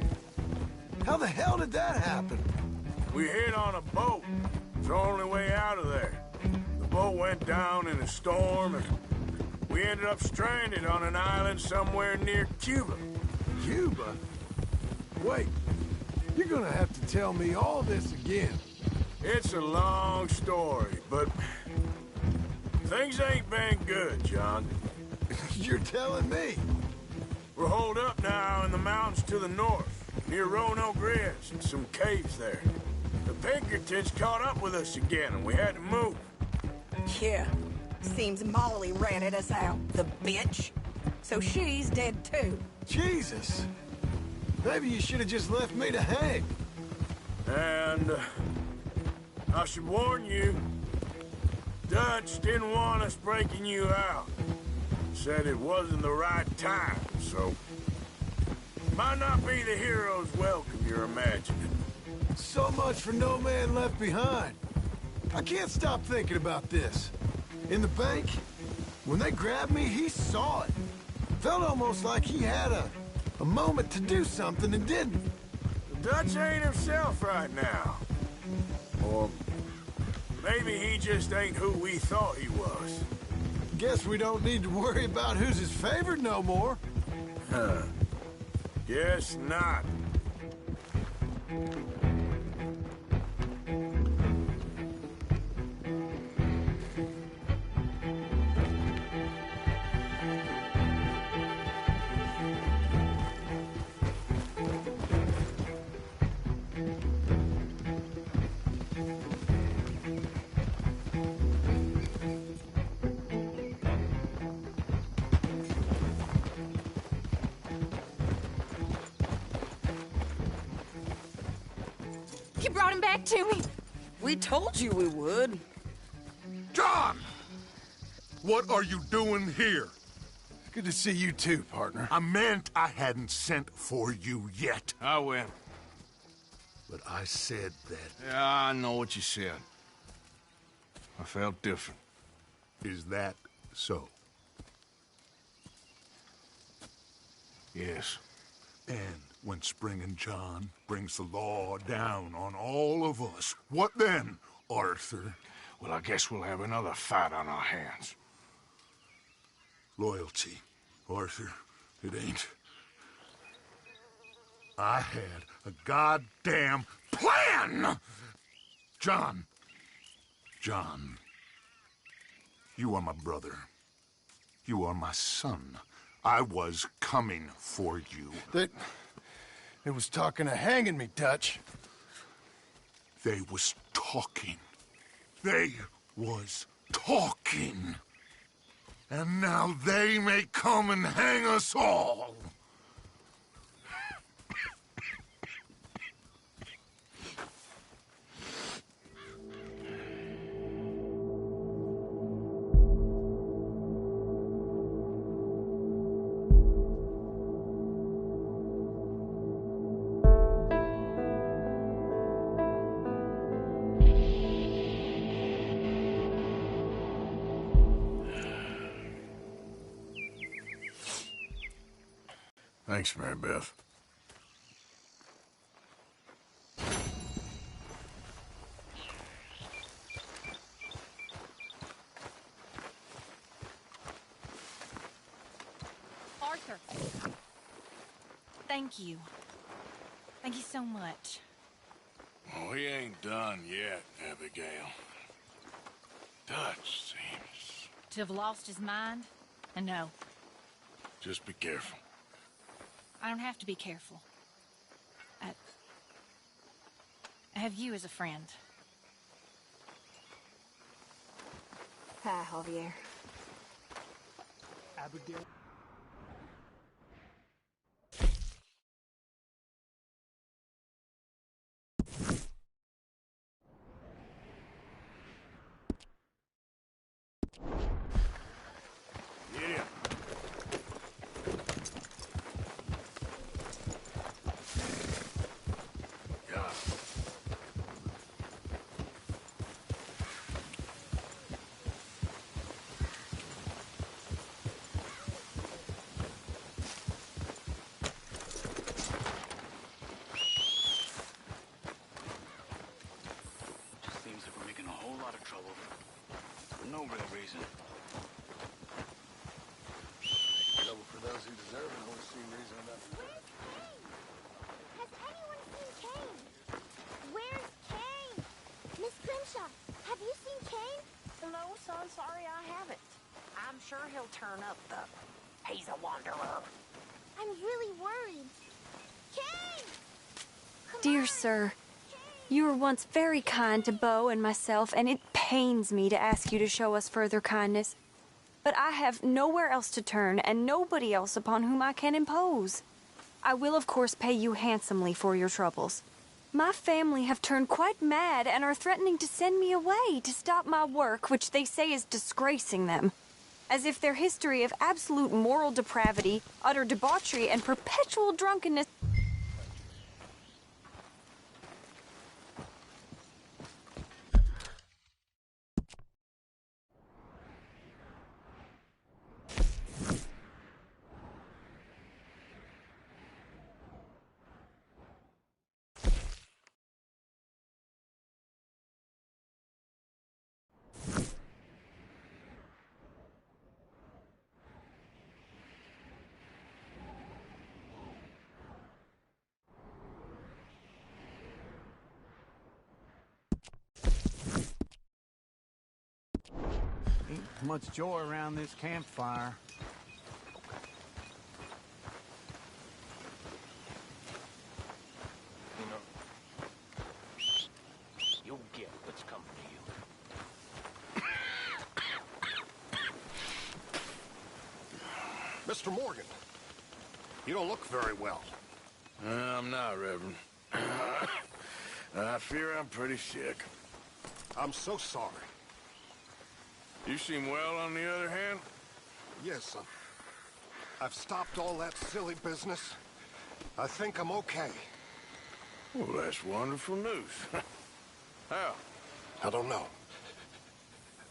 How the hell did that happen? We hit on a boat. It's the only way out of there. The boat went down in a storm, and we ended up stranded on an island somewhere near Cuba. Cuba? Wait, you're gonna have to tell me all this again. It's a long story, but things ain't been good, John. You're telling me? We're holed up now in the mountains to the north, near Roanoke Ridge and some caves there. The Pinkertons caught up with us again, and we had to move. Yeah. Seems Molly ratted us out, the bitch. So she's dead too. Jesus. Maybe you should have just left me to hang. And I should warn you, Dutch didn't want us breaking you out. Said it wasn't the right time, so... Might not be the hero's welcome you're imagining. So much for no man left behind. I can't stop thinking about this. In the bank, when they grabbed me, he saw it. Felt almost like he had a moment to do something and didn't. Dutch ain't himself right now. Or maybe he just ain't who we thought he was. Guess we don't need to worry about who's his favorite no more. Huh. Guess not. You brought him back to me. We told you we would. John! What are you doing here? Good to see you too, partner. I meant I hadn't sent for you yet. I went. But I said that. Yeah, I know what you said. I felt different. Is that so? Yes. And when Spring and John brings the law down on all of us, what then, Arthur? Well, I guess we'll have another fight on our hands. Loyalty, Arthur, it ain't. I had a goddamn plan! John, you are my brother. You are my son. I was coming for you. They was talking of hanging me, Dutch. They was talking. They was talking. And now they may come and hang us all. Thanks, Mary Beth. Arthur. Thank you. Thank you so much. Oh, he ain't done yet, Abigail. Dutch seems... To have lost his mind? And no, Just be careful. I don't have to be careful. I have you as a friend. Hi, Javier. Abigail? Yeah. Yeah. Just seems like we're making a whole lot of trouble for no real reason. Trouble for those who deserve it. I don't see reason enough. Has anyone seen Kane? Where's Kane? Miss Grimshaw, have you seen Kane? No, son, sorry I haven't. I'm sure he'll turn up, though. He's a wanderer. I'm really worried. Kane! Dear sir, you were once very kind to Beau and myself, and it pains me to ask you to show us further kindness. But I have nowhere else to turn, and nobody else upon whom I can impose. I will, of course, pay you handsomely for your troubles. My family have turned quite mad and are threatening to send me away to stop my work, which they say is disgracing them. As if their history of absolute moral depravity, utter debauchery, and perpetual drunkenness... Ain't much joy around this campfire. You know, you'll get what's coming to you. Mr. Morgan, you don't look very well. I'm not, Reverend. I fear I'm pretty sick. I'm so sorry. You seem well, on the other hand? Yes, I've stopped all that silly business. I think I'm okay. Well, that's wonderful news. How? I don't know.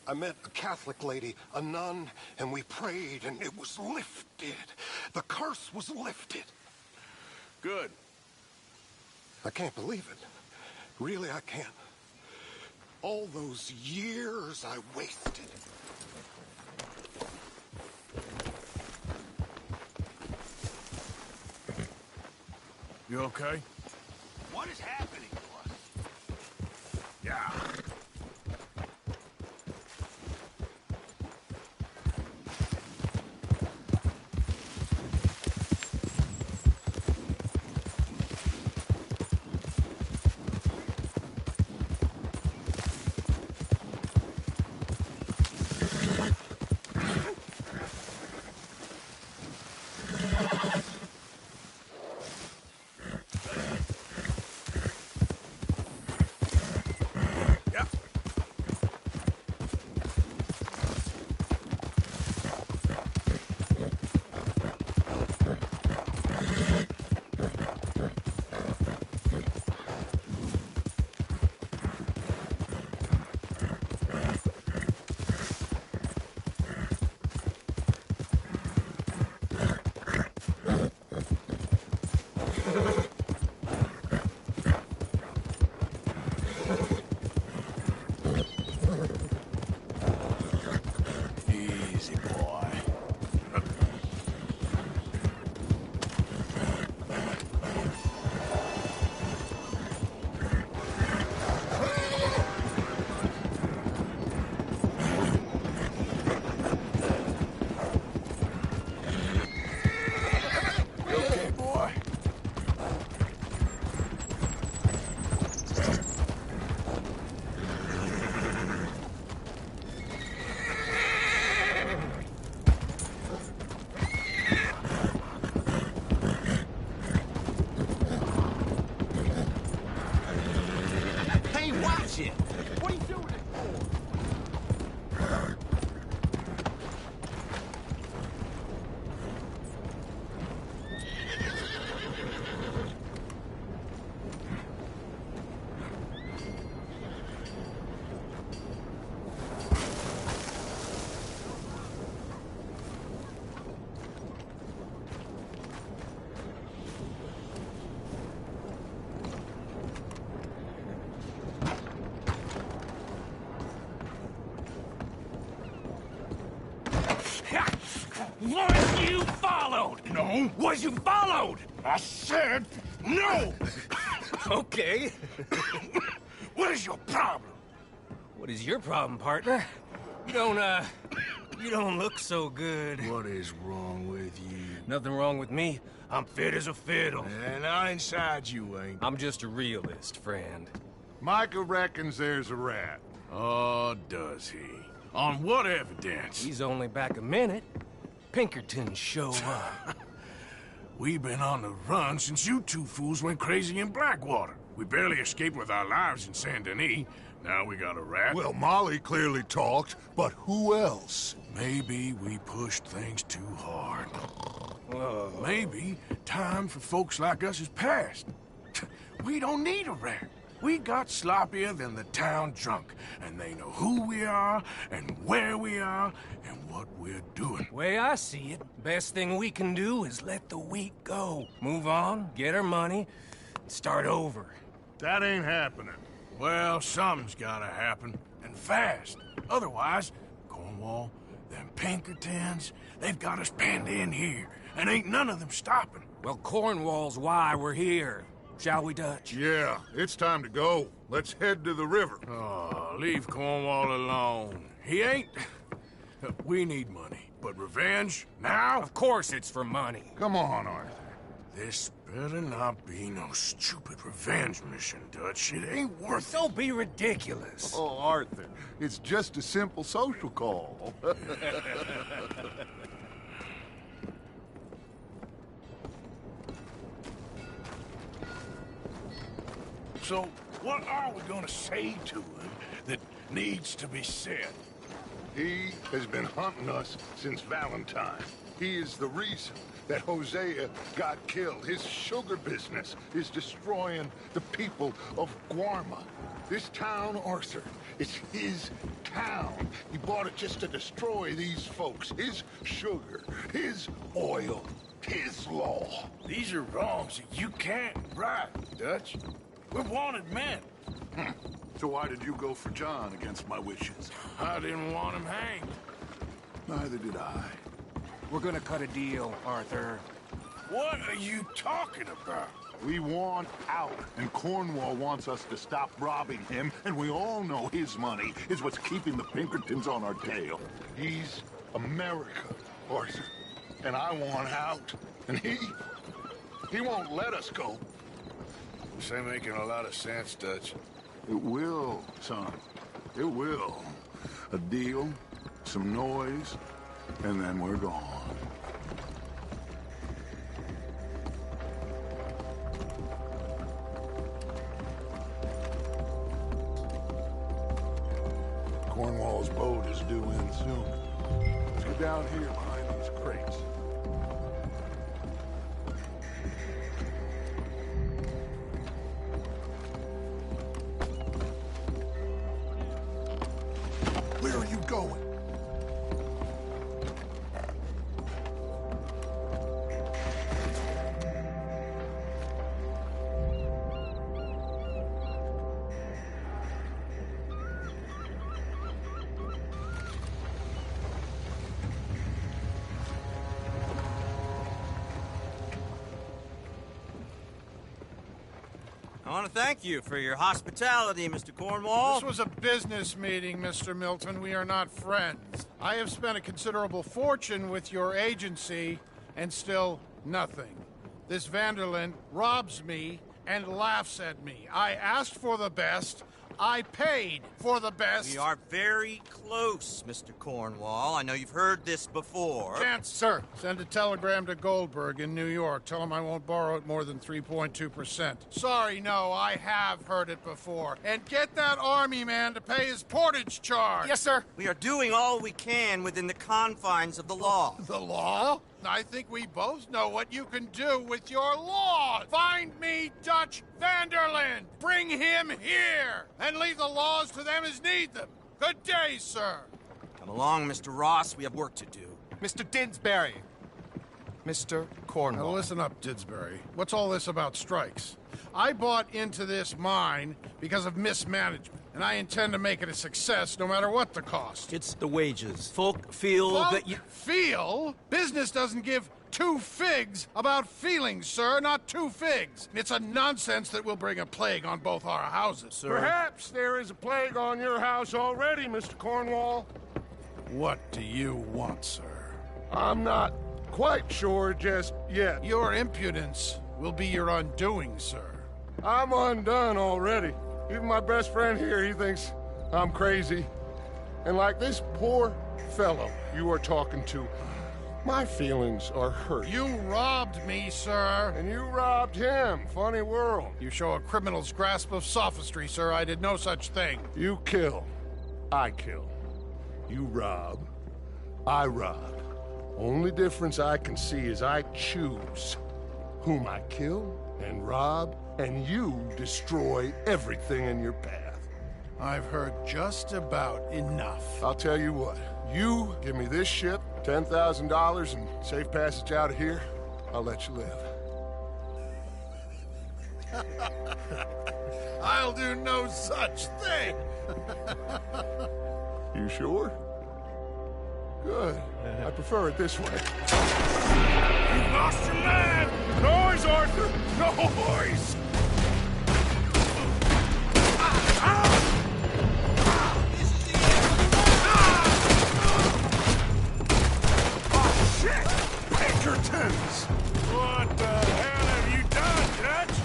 I met a Catholic lady, a nun, and we prayed, and it was lifted. The curse was lifted. Good. I can't believe it. Really, I can't. All those years I wasted. You okay? What is happening to us? Yeah. shit. What are you doing it for? Was you followed? No. Was you followed? I said no. Okay. What is your problem? What is your problem, partner? You don't look so good. What is wrong with you? Nothing wrong with me. I'm fit as a fiddle. And not inside you ain't. I'm just a realist, friend. Micah reckons there's a rat. Oh, does he? On what evidence? He's only back a minute. Pinkerton show up. We've been on the run since you two fools went crazy in Blackwater. We barely escaped with our lives in Saint Denis. Now we got a rat. Well, Molly clearly talked, but who else? Maybe we pushed things too hard. Maybe time for folks like us is past. We don't need a rat. We got sloppier than the town drunk, and they know who we are, and where we are, and what we're doing. Way I see it, best thing we can do is let the week go. Move on, get our money, start over. That ain't happening. Well, something's gotta happen, and fast. Otherwise, Cornwall, them Pinkertons, they've got us penned in here, and ain't none of them stopping. Well, Cornwall's why we're here. Shall we, Dutch? Yeah, it's time to go. Let's head to the river. Oh, leave Cornwall alone. He ain't... We need money, but revenge, now? Of course it's for money. Come on, Arthur. This better not be no stupid revenge mission, Dutch. It ain't worth it. Don't be ridiculous. Oh, Arthur, it's just a simple social call. So, what are we gonna say to him that needs to be said? He has been hunting us since Valentine. He is the reason that Hosea got killed. His sugar business is destroying the people of Guarma. This town, Arthur, is his town. He bought it just to destroy these folks. His sugar, his oil, his law. These are wrongs that you can't right, Dutch. We're wanted men. So why did you go for John against my wishes? I didn't want him hanged. Neither did I. We're gonna cut a deal, Arthur. What are you talking about? We want out, and Cornwall wants us to stop robbing him, and we all know his money is what's keeping the Pinkertons on our tail. He's America, Arthur, and I want out, and he won't let us go. This ain't making a lot of sense, Dutch. It will, son. It will. A deal, some noise, and then we're gone. Cornwall's boat is due in soon. Let's go down here behind these crates. Where are you going? I want to thank you for your hospitality, Mr. Cornwall. This was a business meeting, Mr. Milton. We are not friends. I have spent a considerable fortune with your agency, and still nothing. This Vanderlyn robs me and laughs at me. I asked for the best. I paid for the best. We are very close, Mr. Cornwall. I know you've heard this before. Chance, sir. Send a telegram to Goldberg in New York. Tell him I won't borrow it more than 3.2%. Sorry, no, I have heard it before. And get that army man to pay his portage charge. Yes, sir. We are doing all we can within the confines of the law. The law? I think we both know what you can do with your laws. Find me Dutch Vanderlyn. Bring him here. And leave the laws to them as need them. Good day, sir. Come along, Mr. Ross. We have work to do. Mr. Didsbury. Mr. Cornwall. Now listen up, Didsbury. What's all this about strikes? I bought into this mine because of mismanagement, and I intend to make it a success no matter what the cost. It's the wages. Folk feel that you... Feel? Business doesn't give two figs about feelings, sir, not two figs. It's a nonsense that will bring a plague on both our houses, sir. Perhaps there is a plague on your house already, Mr. Cornwall. What do you want, sir? I'm not quite sure just yet. Your impudence will be your undoing, sir. I'm undone already. Even my best friend here, he thinks I'm crazy. And like this poor fellow you are talking to, my feelings are hurt. You robbed me, sir. And you robbed him. Funny world. You show a criminal's grasp of sophistry, sir. I did no such thing. You kill. I kill. You rob. I rob. Only difference I can see is I choose whom I kill and rob, and you destroy everything in your path. I've heard just about enough. I'll tell you what. You give me this ship, $10,000, and safe passage out of here, I'll let you live. I'll do no such thing. You sure? Good. I prefer it this way. You lost your man! Noise, Arthur! Noise! Oh, shit! Pinkertons! What the hell have you done, Dutch?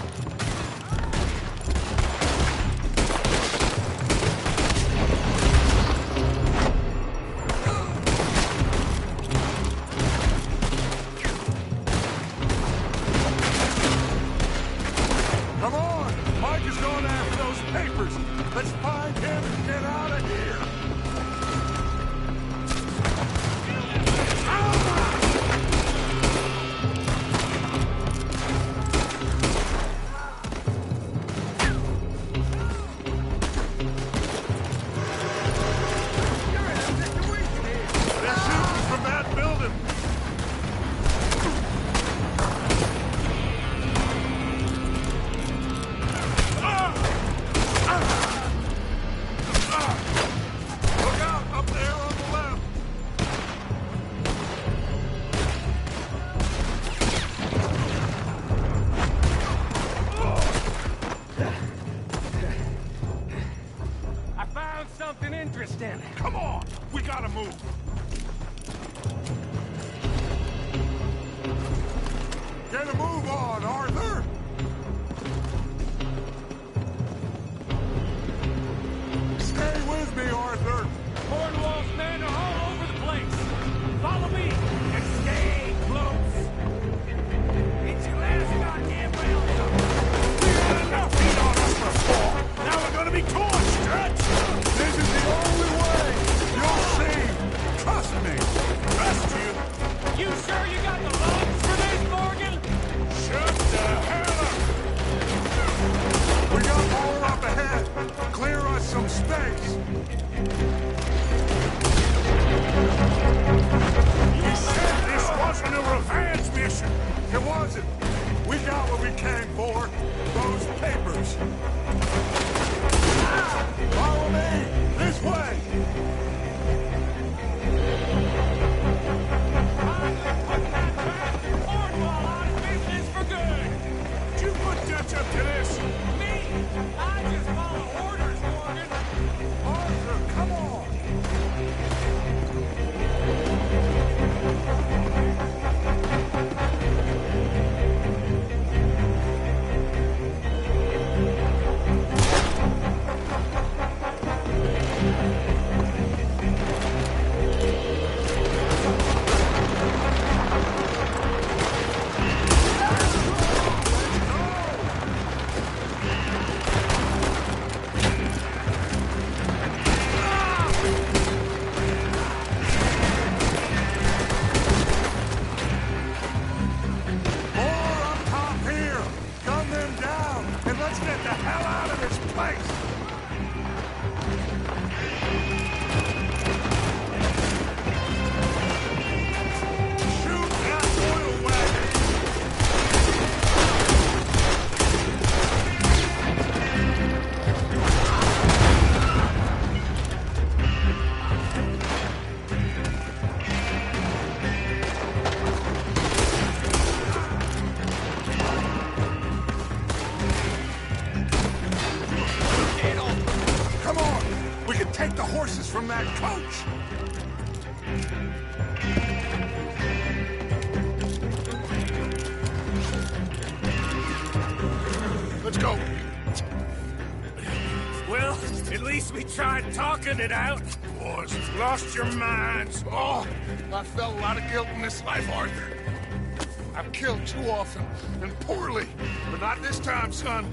Come on! Mike is going after those papers. Let's find him and get out of here. They're shooting from that building. Look out, up there on the left. I found something interesting. Come on, we gotta move. Get a move on, Arthur. Stay with me, Arthur. Cornwall's men are all over the place. Follow me and stay close. It's your last goddamn round. We had enough heat on us before. Now we're gonna be torched, Dutch! This is the only way. You'll see. Trust me. Trust you? You sure you got the lungs for this, Morgan? Shut the hell up! We got more up ahead. Clear us some space. You said this wasn't a revenge mission! It wasn't. We got what we came for. Those papers. Follow me. This way. Cornwall out of business for good. Did you put Dutch up to this? Me? I just follow orders, Morgan. Arthur, come on. Get the horses from that coach! Let's go. Well, at least we tried talking it out. Boys, Lost your minds. oh, I felt a lot of guilt in this life, Arthur. I've killed too often and poorly, but not this time, son.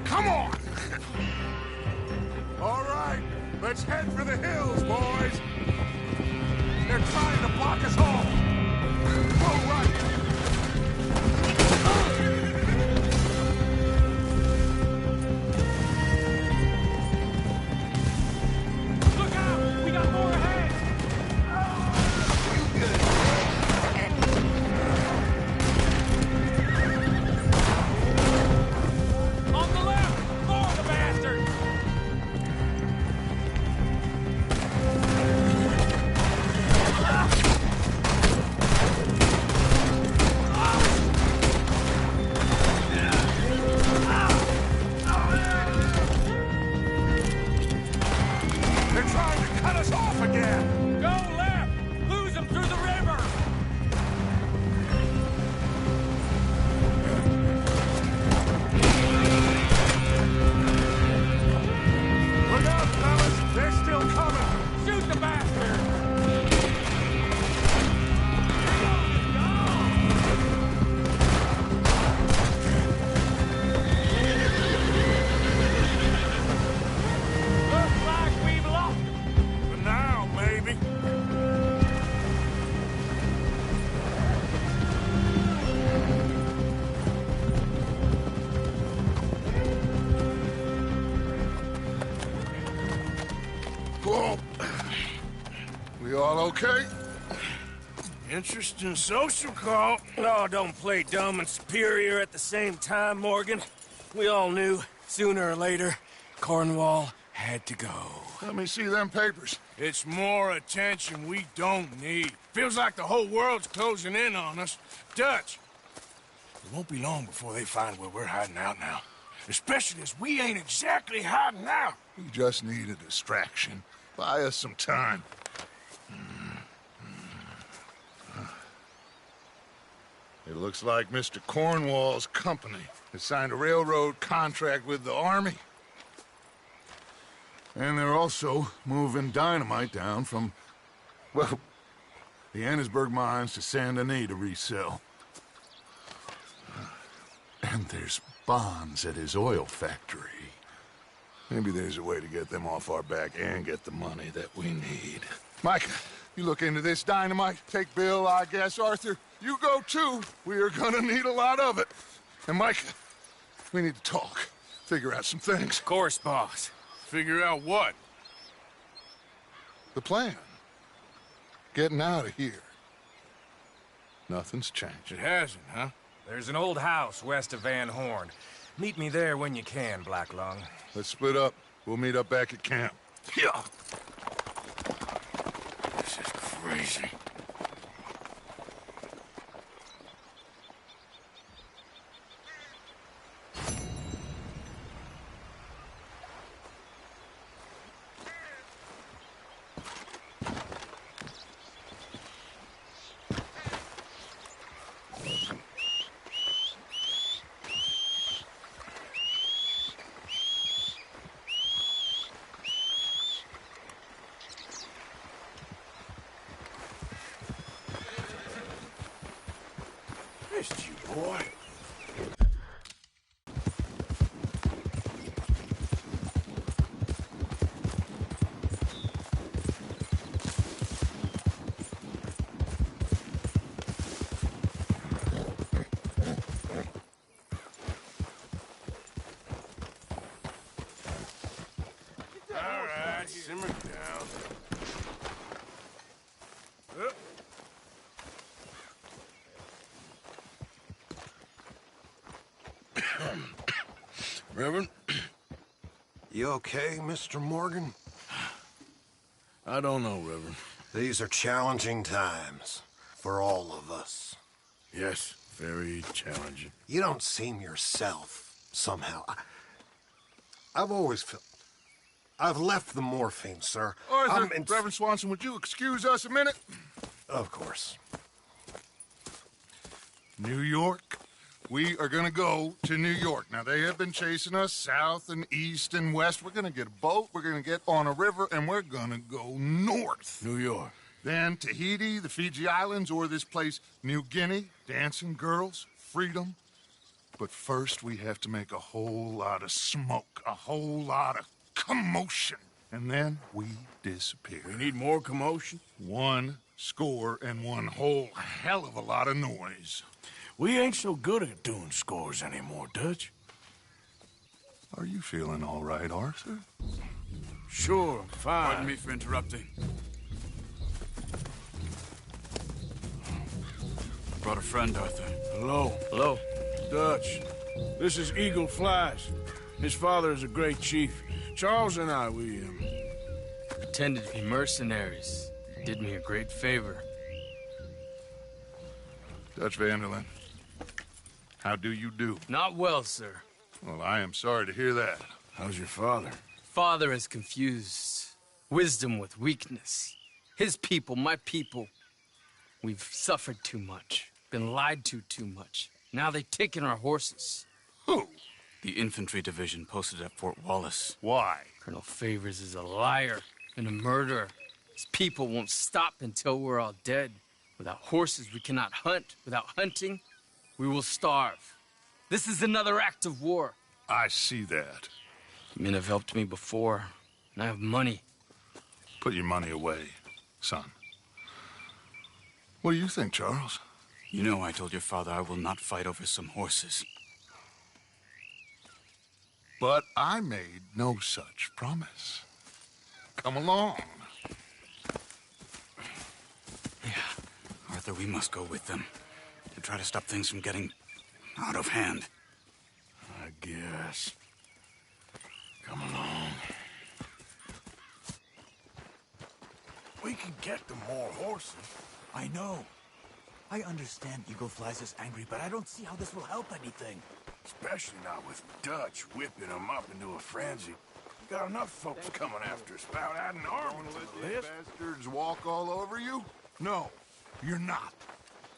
Come on! All right, let's head for the hills, boys. They're trying to block us off. Go right. Look out! We got more ahead! On the left! More of the bastards! They're trying to cut us off again. Go left! Lose them through the river! Look out, fellas. They're still coming. Shoot the bastard! Looks like we've lost them. For now, maybe. Whoa. We all okay? Interesting social call. Oh, don't play dumb and superior at the same time, Morgan. We all knew, sooner or later, Cornwall had to go. Let me see them papers. It's more attention we don't need. Feels like the whole world's closing in on us. Dutch, it won't be long before they find where we're hiding out now. Especially as we ain't exactly hiding out. We just need a distraction. Buy us some time. It looks like Mr. Cornwall's company has signed a railroad contract with the Army. And they're also moving dynamite down from, well, the Annesburg mines to Saint Denis to resell. And there's bonds at his oil factory. Maybe there's a way to get them off our back and get the money that we need. Micah, you look into this dynamite. Take Bill, I guess. Arthur, you go too. We are gonna need a lot of it. And Micah, we need to talk. Figure out some things. Of course, boss. Figure out what? The plan. Getting out of here. Nothing's changed. It hasn't, huh? There's an old house west of Van Horn. Meet me there when you can, Black Lung. Let's split up. We'll meet up back at camp. Yeah. This is crazy. Missed you, boy. All right, simmer down. Reverend? You okay, Mr. Morgan? I don't know, Reverend. These are challenging times for all of us. Yes, very challenging. You don't seem yourself, somehow. I've always felt... I've left the morphine, sir. Arthur, Reverend Swanson, would you excuse us a minute? Of course. New York. We are gonna go to New York. Now, they have been chasing us south and east and west. We're gonna get a boat, we're gonna get on a river, and we're gonna go north. New York. Then Tahiti, the Fiji Islands, or this place, New Guinea, dancing girls, freedom. But first, we have to make a whole lot of smoke, a whole lot of commotion. And then we disappear. We need more commotion? 1 score and 1 whole hell of a lot of noise. We ain't so good at doing scores anymore, Dutch. Are you feeling all right, Arthur? Sure, I'm fine. Pardon me for interrupting. Brought a friend, Arthur. Hello. Hello. Dutch. This is Eagle Flies. His father is a great chief. Charles and I, we Pretended to be mercenaries. Did me a great favor. Dutch Vanderlyn, how do you do? Not well, sir. Well, I am sorry to hear that. How's your father? Father has confused wisdom with weakness. His people, my people. We've suffered too much. Been lied to too much. Now they've taken our horses. Who? The infantry division posted at Fort Wallace. Why? Colonel Favors is a liar and a murderer. His people won't stop until we're all dead. Without horses, we cannot hunt. Without hunting, we will starve. This is another act of war. I see that. Men have helped me before, and I have money. Put your money away, son. What do you think, Charles? You know I told your father I will not fight over some horses. But I made no such promise. Come along. Arthur, we must go with them to try to stop things from getting out of hand. I guess. Come along. We can get them more horses. I know. I understand Eagle Flies is angry, but I don't see how this will help anything. Especially not with Dutch whipping them up into a frenzy. We got enough folks coming after us about adding armor to the list. Bastards walk all over you? No, you're not.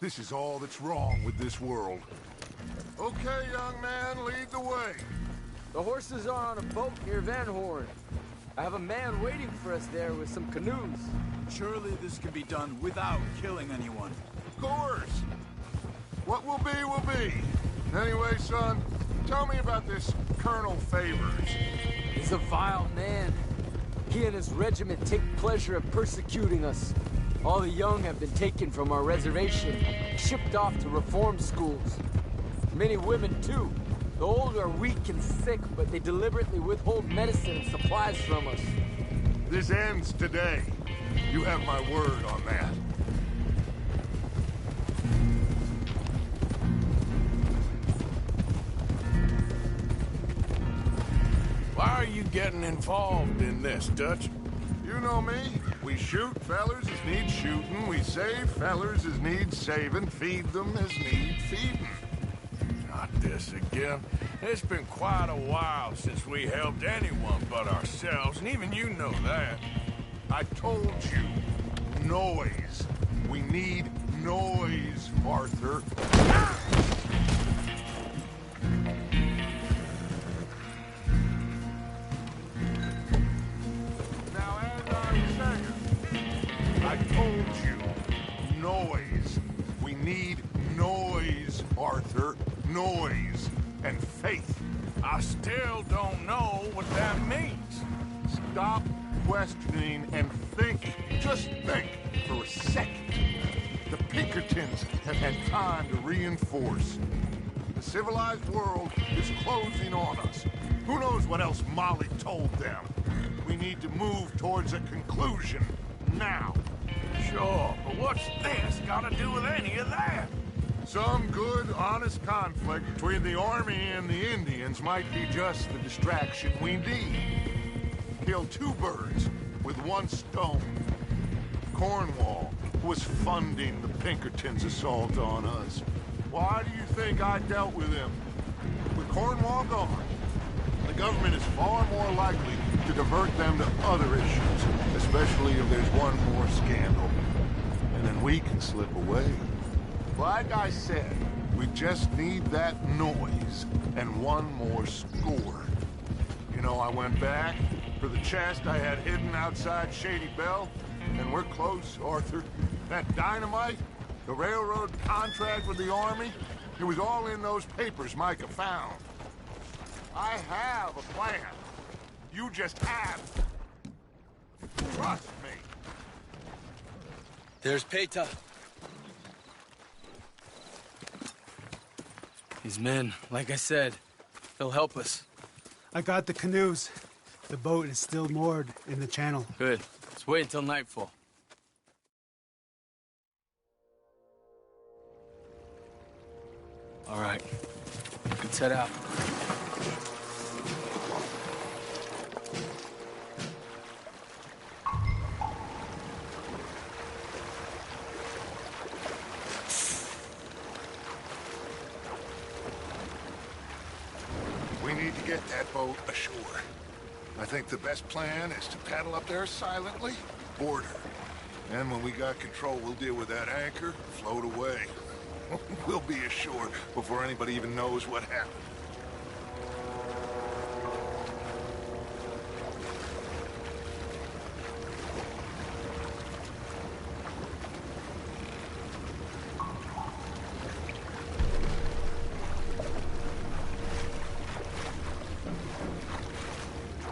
This is all that's wrong with this world. Okay, young man, lead the way. The horses are on a boat near Van Horn. I have a man waiting for us there with some canoes. Surely this can be done without killing anyone. Of course. What will be, will be. Anyway, son, tell me about this Colonel Favors. He's a vile man. He and his regiment take pleasure in persecuting us. All the young have been taken from our reservation, shipped off to reform schools. Many women, too. The old are weak and sick, but they deliberately withhold medicine and supplies from us. This ends today. You have my word on that. Why are you getting involved in this, Dutch? You know me. We shoot fellers as need shooting. We save fellers as need saving. Feed them as need feeding. Not this again. It's been quite a while since we helped anyone but ourselves, and even you know that. I told you. Noise. We need noise, Arthur. Now, as I was saying, I told you. Noise. We need noise, Arthur. Noise and faith. I still don't know what that means. Stop questioning and think. Just think for a second. The Pinkertons have had time to reinforce. The civilized world is closing on us. Who knows what else Molly told them? We need to move towards a conclusion now. Sure, but what's this got to do with any of that? Some good, honest conflict between the army and the Indians might be just the distraction we need. Kill two birds with one stone. Cornwall was funding the Pinkertons' assault on us. Why do you think I dealt with him? With Cornwall gone, the government is far more likely to divert them to other issues, especially if there's one more scandal. And then we can slip away. Like I said, we just need that noise and one more score. You know, I went back for the chest I had hidden outside Shady Belle, and we're close, Arthur. That dynamite, the railroad contract with the Army, it was all in those papers Micah found. I have a plan. You just have. Trust me. There's Peta. These men, like I said, they'll help us. I got the canoes. The boat is still moored in the channel. Good. Let's wait until nightfall. All right. We can set out. We need to get that boat ashore. I think the best plan is to paddle up there silently, board her. And when we got control, we'll deal with that anchor, float away. We'll be ashore before anybody even knows what happened.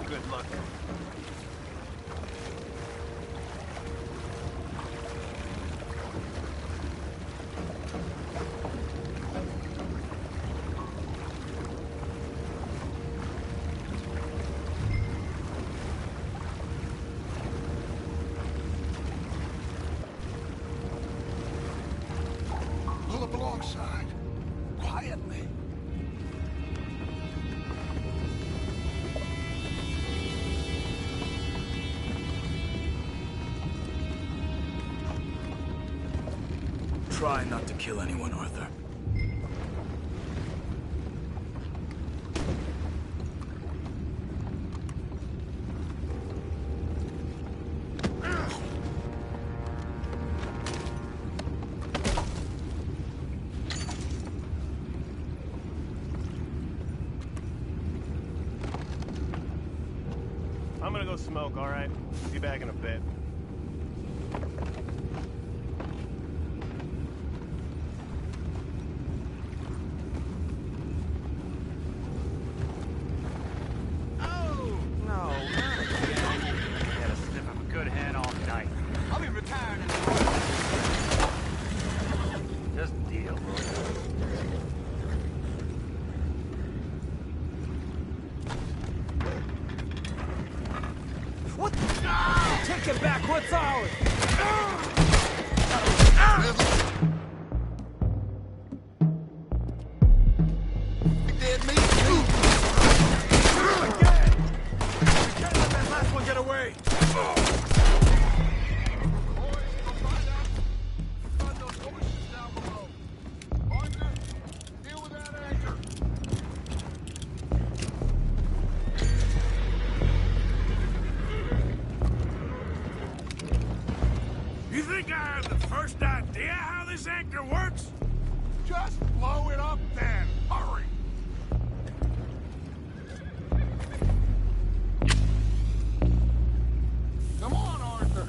Good luck. Pull up alongside. Quietly. Try not to kill anyone, Arthur. I'm gonna go smoke, all right? Be back in a bit. Take it back, what's ours? Dead meat. Again! We can't let that last one get away! You think I have the first idea how this anchor works? Just blow it up then. Hurry. Come on, Arthur.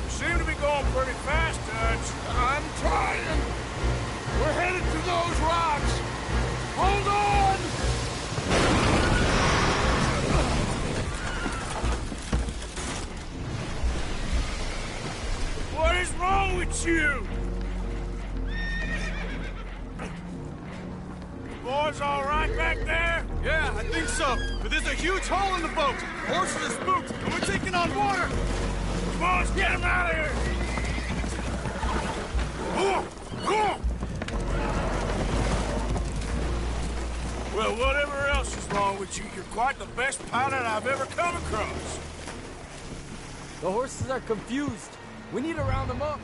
Seem to be going pretty fast, Dutch. I'm trying. We're headed to those rocks. Hold on! What is wrong with you? Boys all right back there? Yeah, I think so. But there's a huge hole in the boat. Horses are spooked, and we're taking on water. Boys, get him out of here! Come on! Well, whatever else is wrong with you, you're quite the best pilot I've ever come across. The horses are confused. We need to round them up.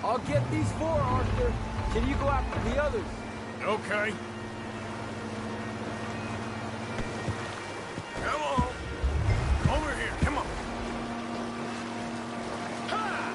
I'll get these 4, Arthur. Can you go after the others? Okay. Come on. Over here, come on. Ha!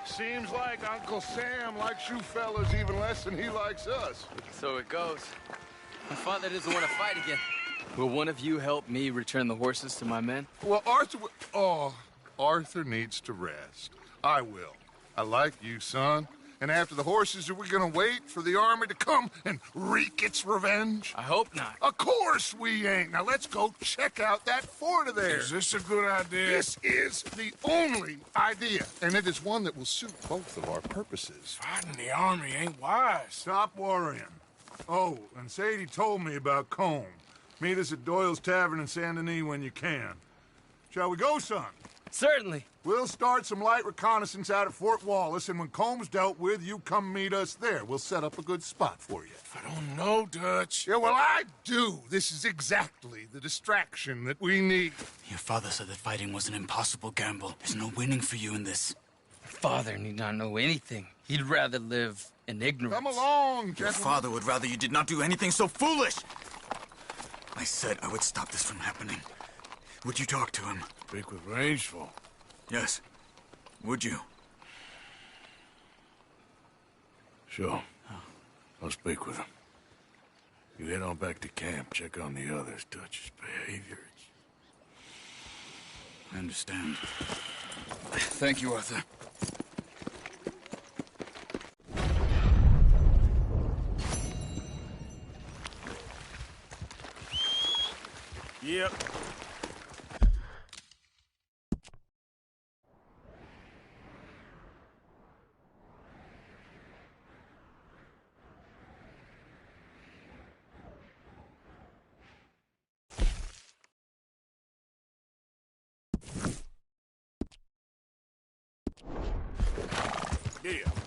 Seems like Uncle Sam likes you fellas even less than he likes us. So it goes. My father doesn't want to fight again. Will one of you help me return the horses to my men? Well, Arthur needs to rest. I will. I like you, son. And after the horses, are we gonna wait for the army to come and wreak its revenge? I hope not. Of course we ain't. Now let's go check out that fort of theirs. Is this a good idea? This is the only idea, and it is one that will suit both of our purposes. Fighting the army ain't wise. Stop worrying. Oh, and Sadie told me about Combe. Meet us at Doyle's Tavern in Saint Denis when you can. Shall we go, son? Certainly. We'll start some light reconnaissance out at Fort Wallace, and when Combs dealt with, you come meet us there. We'll set up a good spot for you. I don't know, Dutch. Yeah, well, I do. This is exactly the distraction that we need. Your father said that fighting was an impossible gamble. There's no winning for you in this. Father need not know anything. He'd rather live in ignorance. Come along, Your gentlemen. father would rather you did not do anything so foolish. I said I would stop this from happening. Would you talk to him? Speak with Rangeful. Yes. Would you? Sure. I'll speak with him. You head on back to camp, check on the others, Dutch's behavior. I understand. Thank you, Arthur. Yep. Yeah.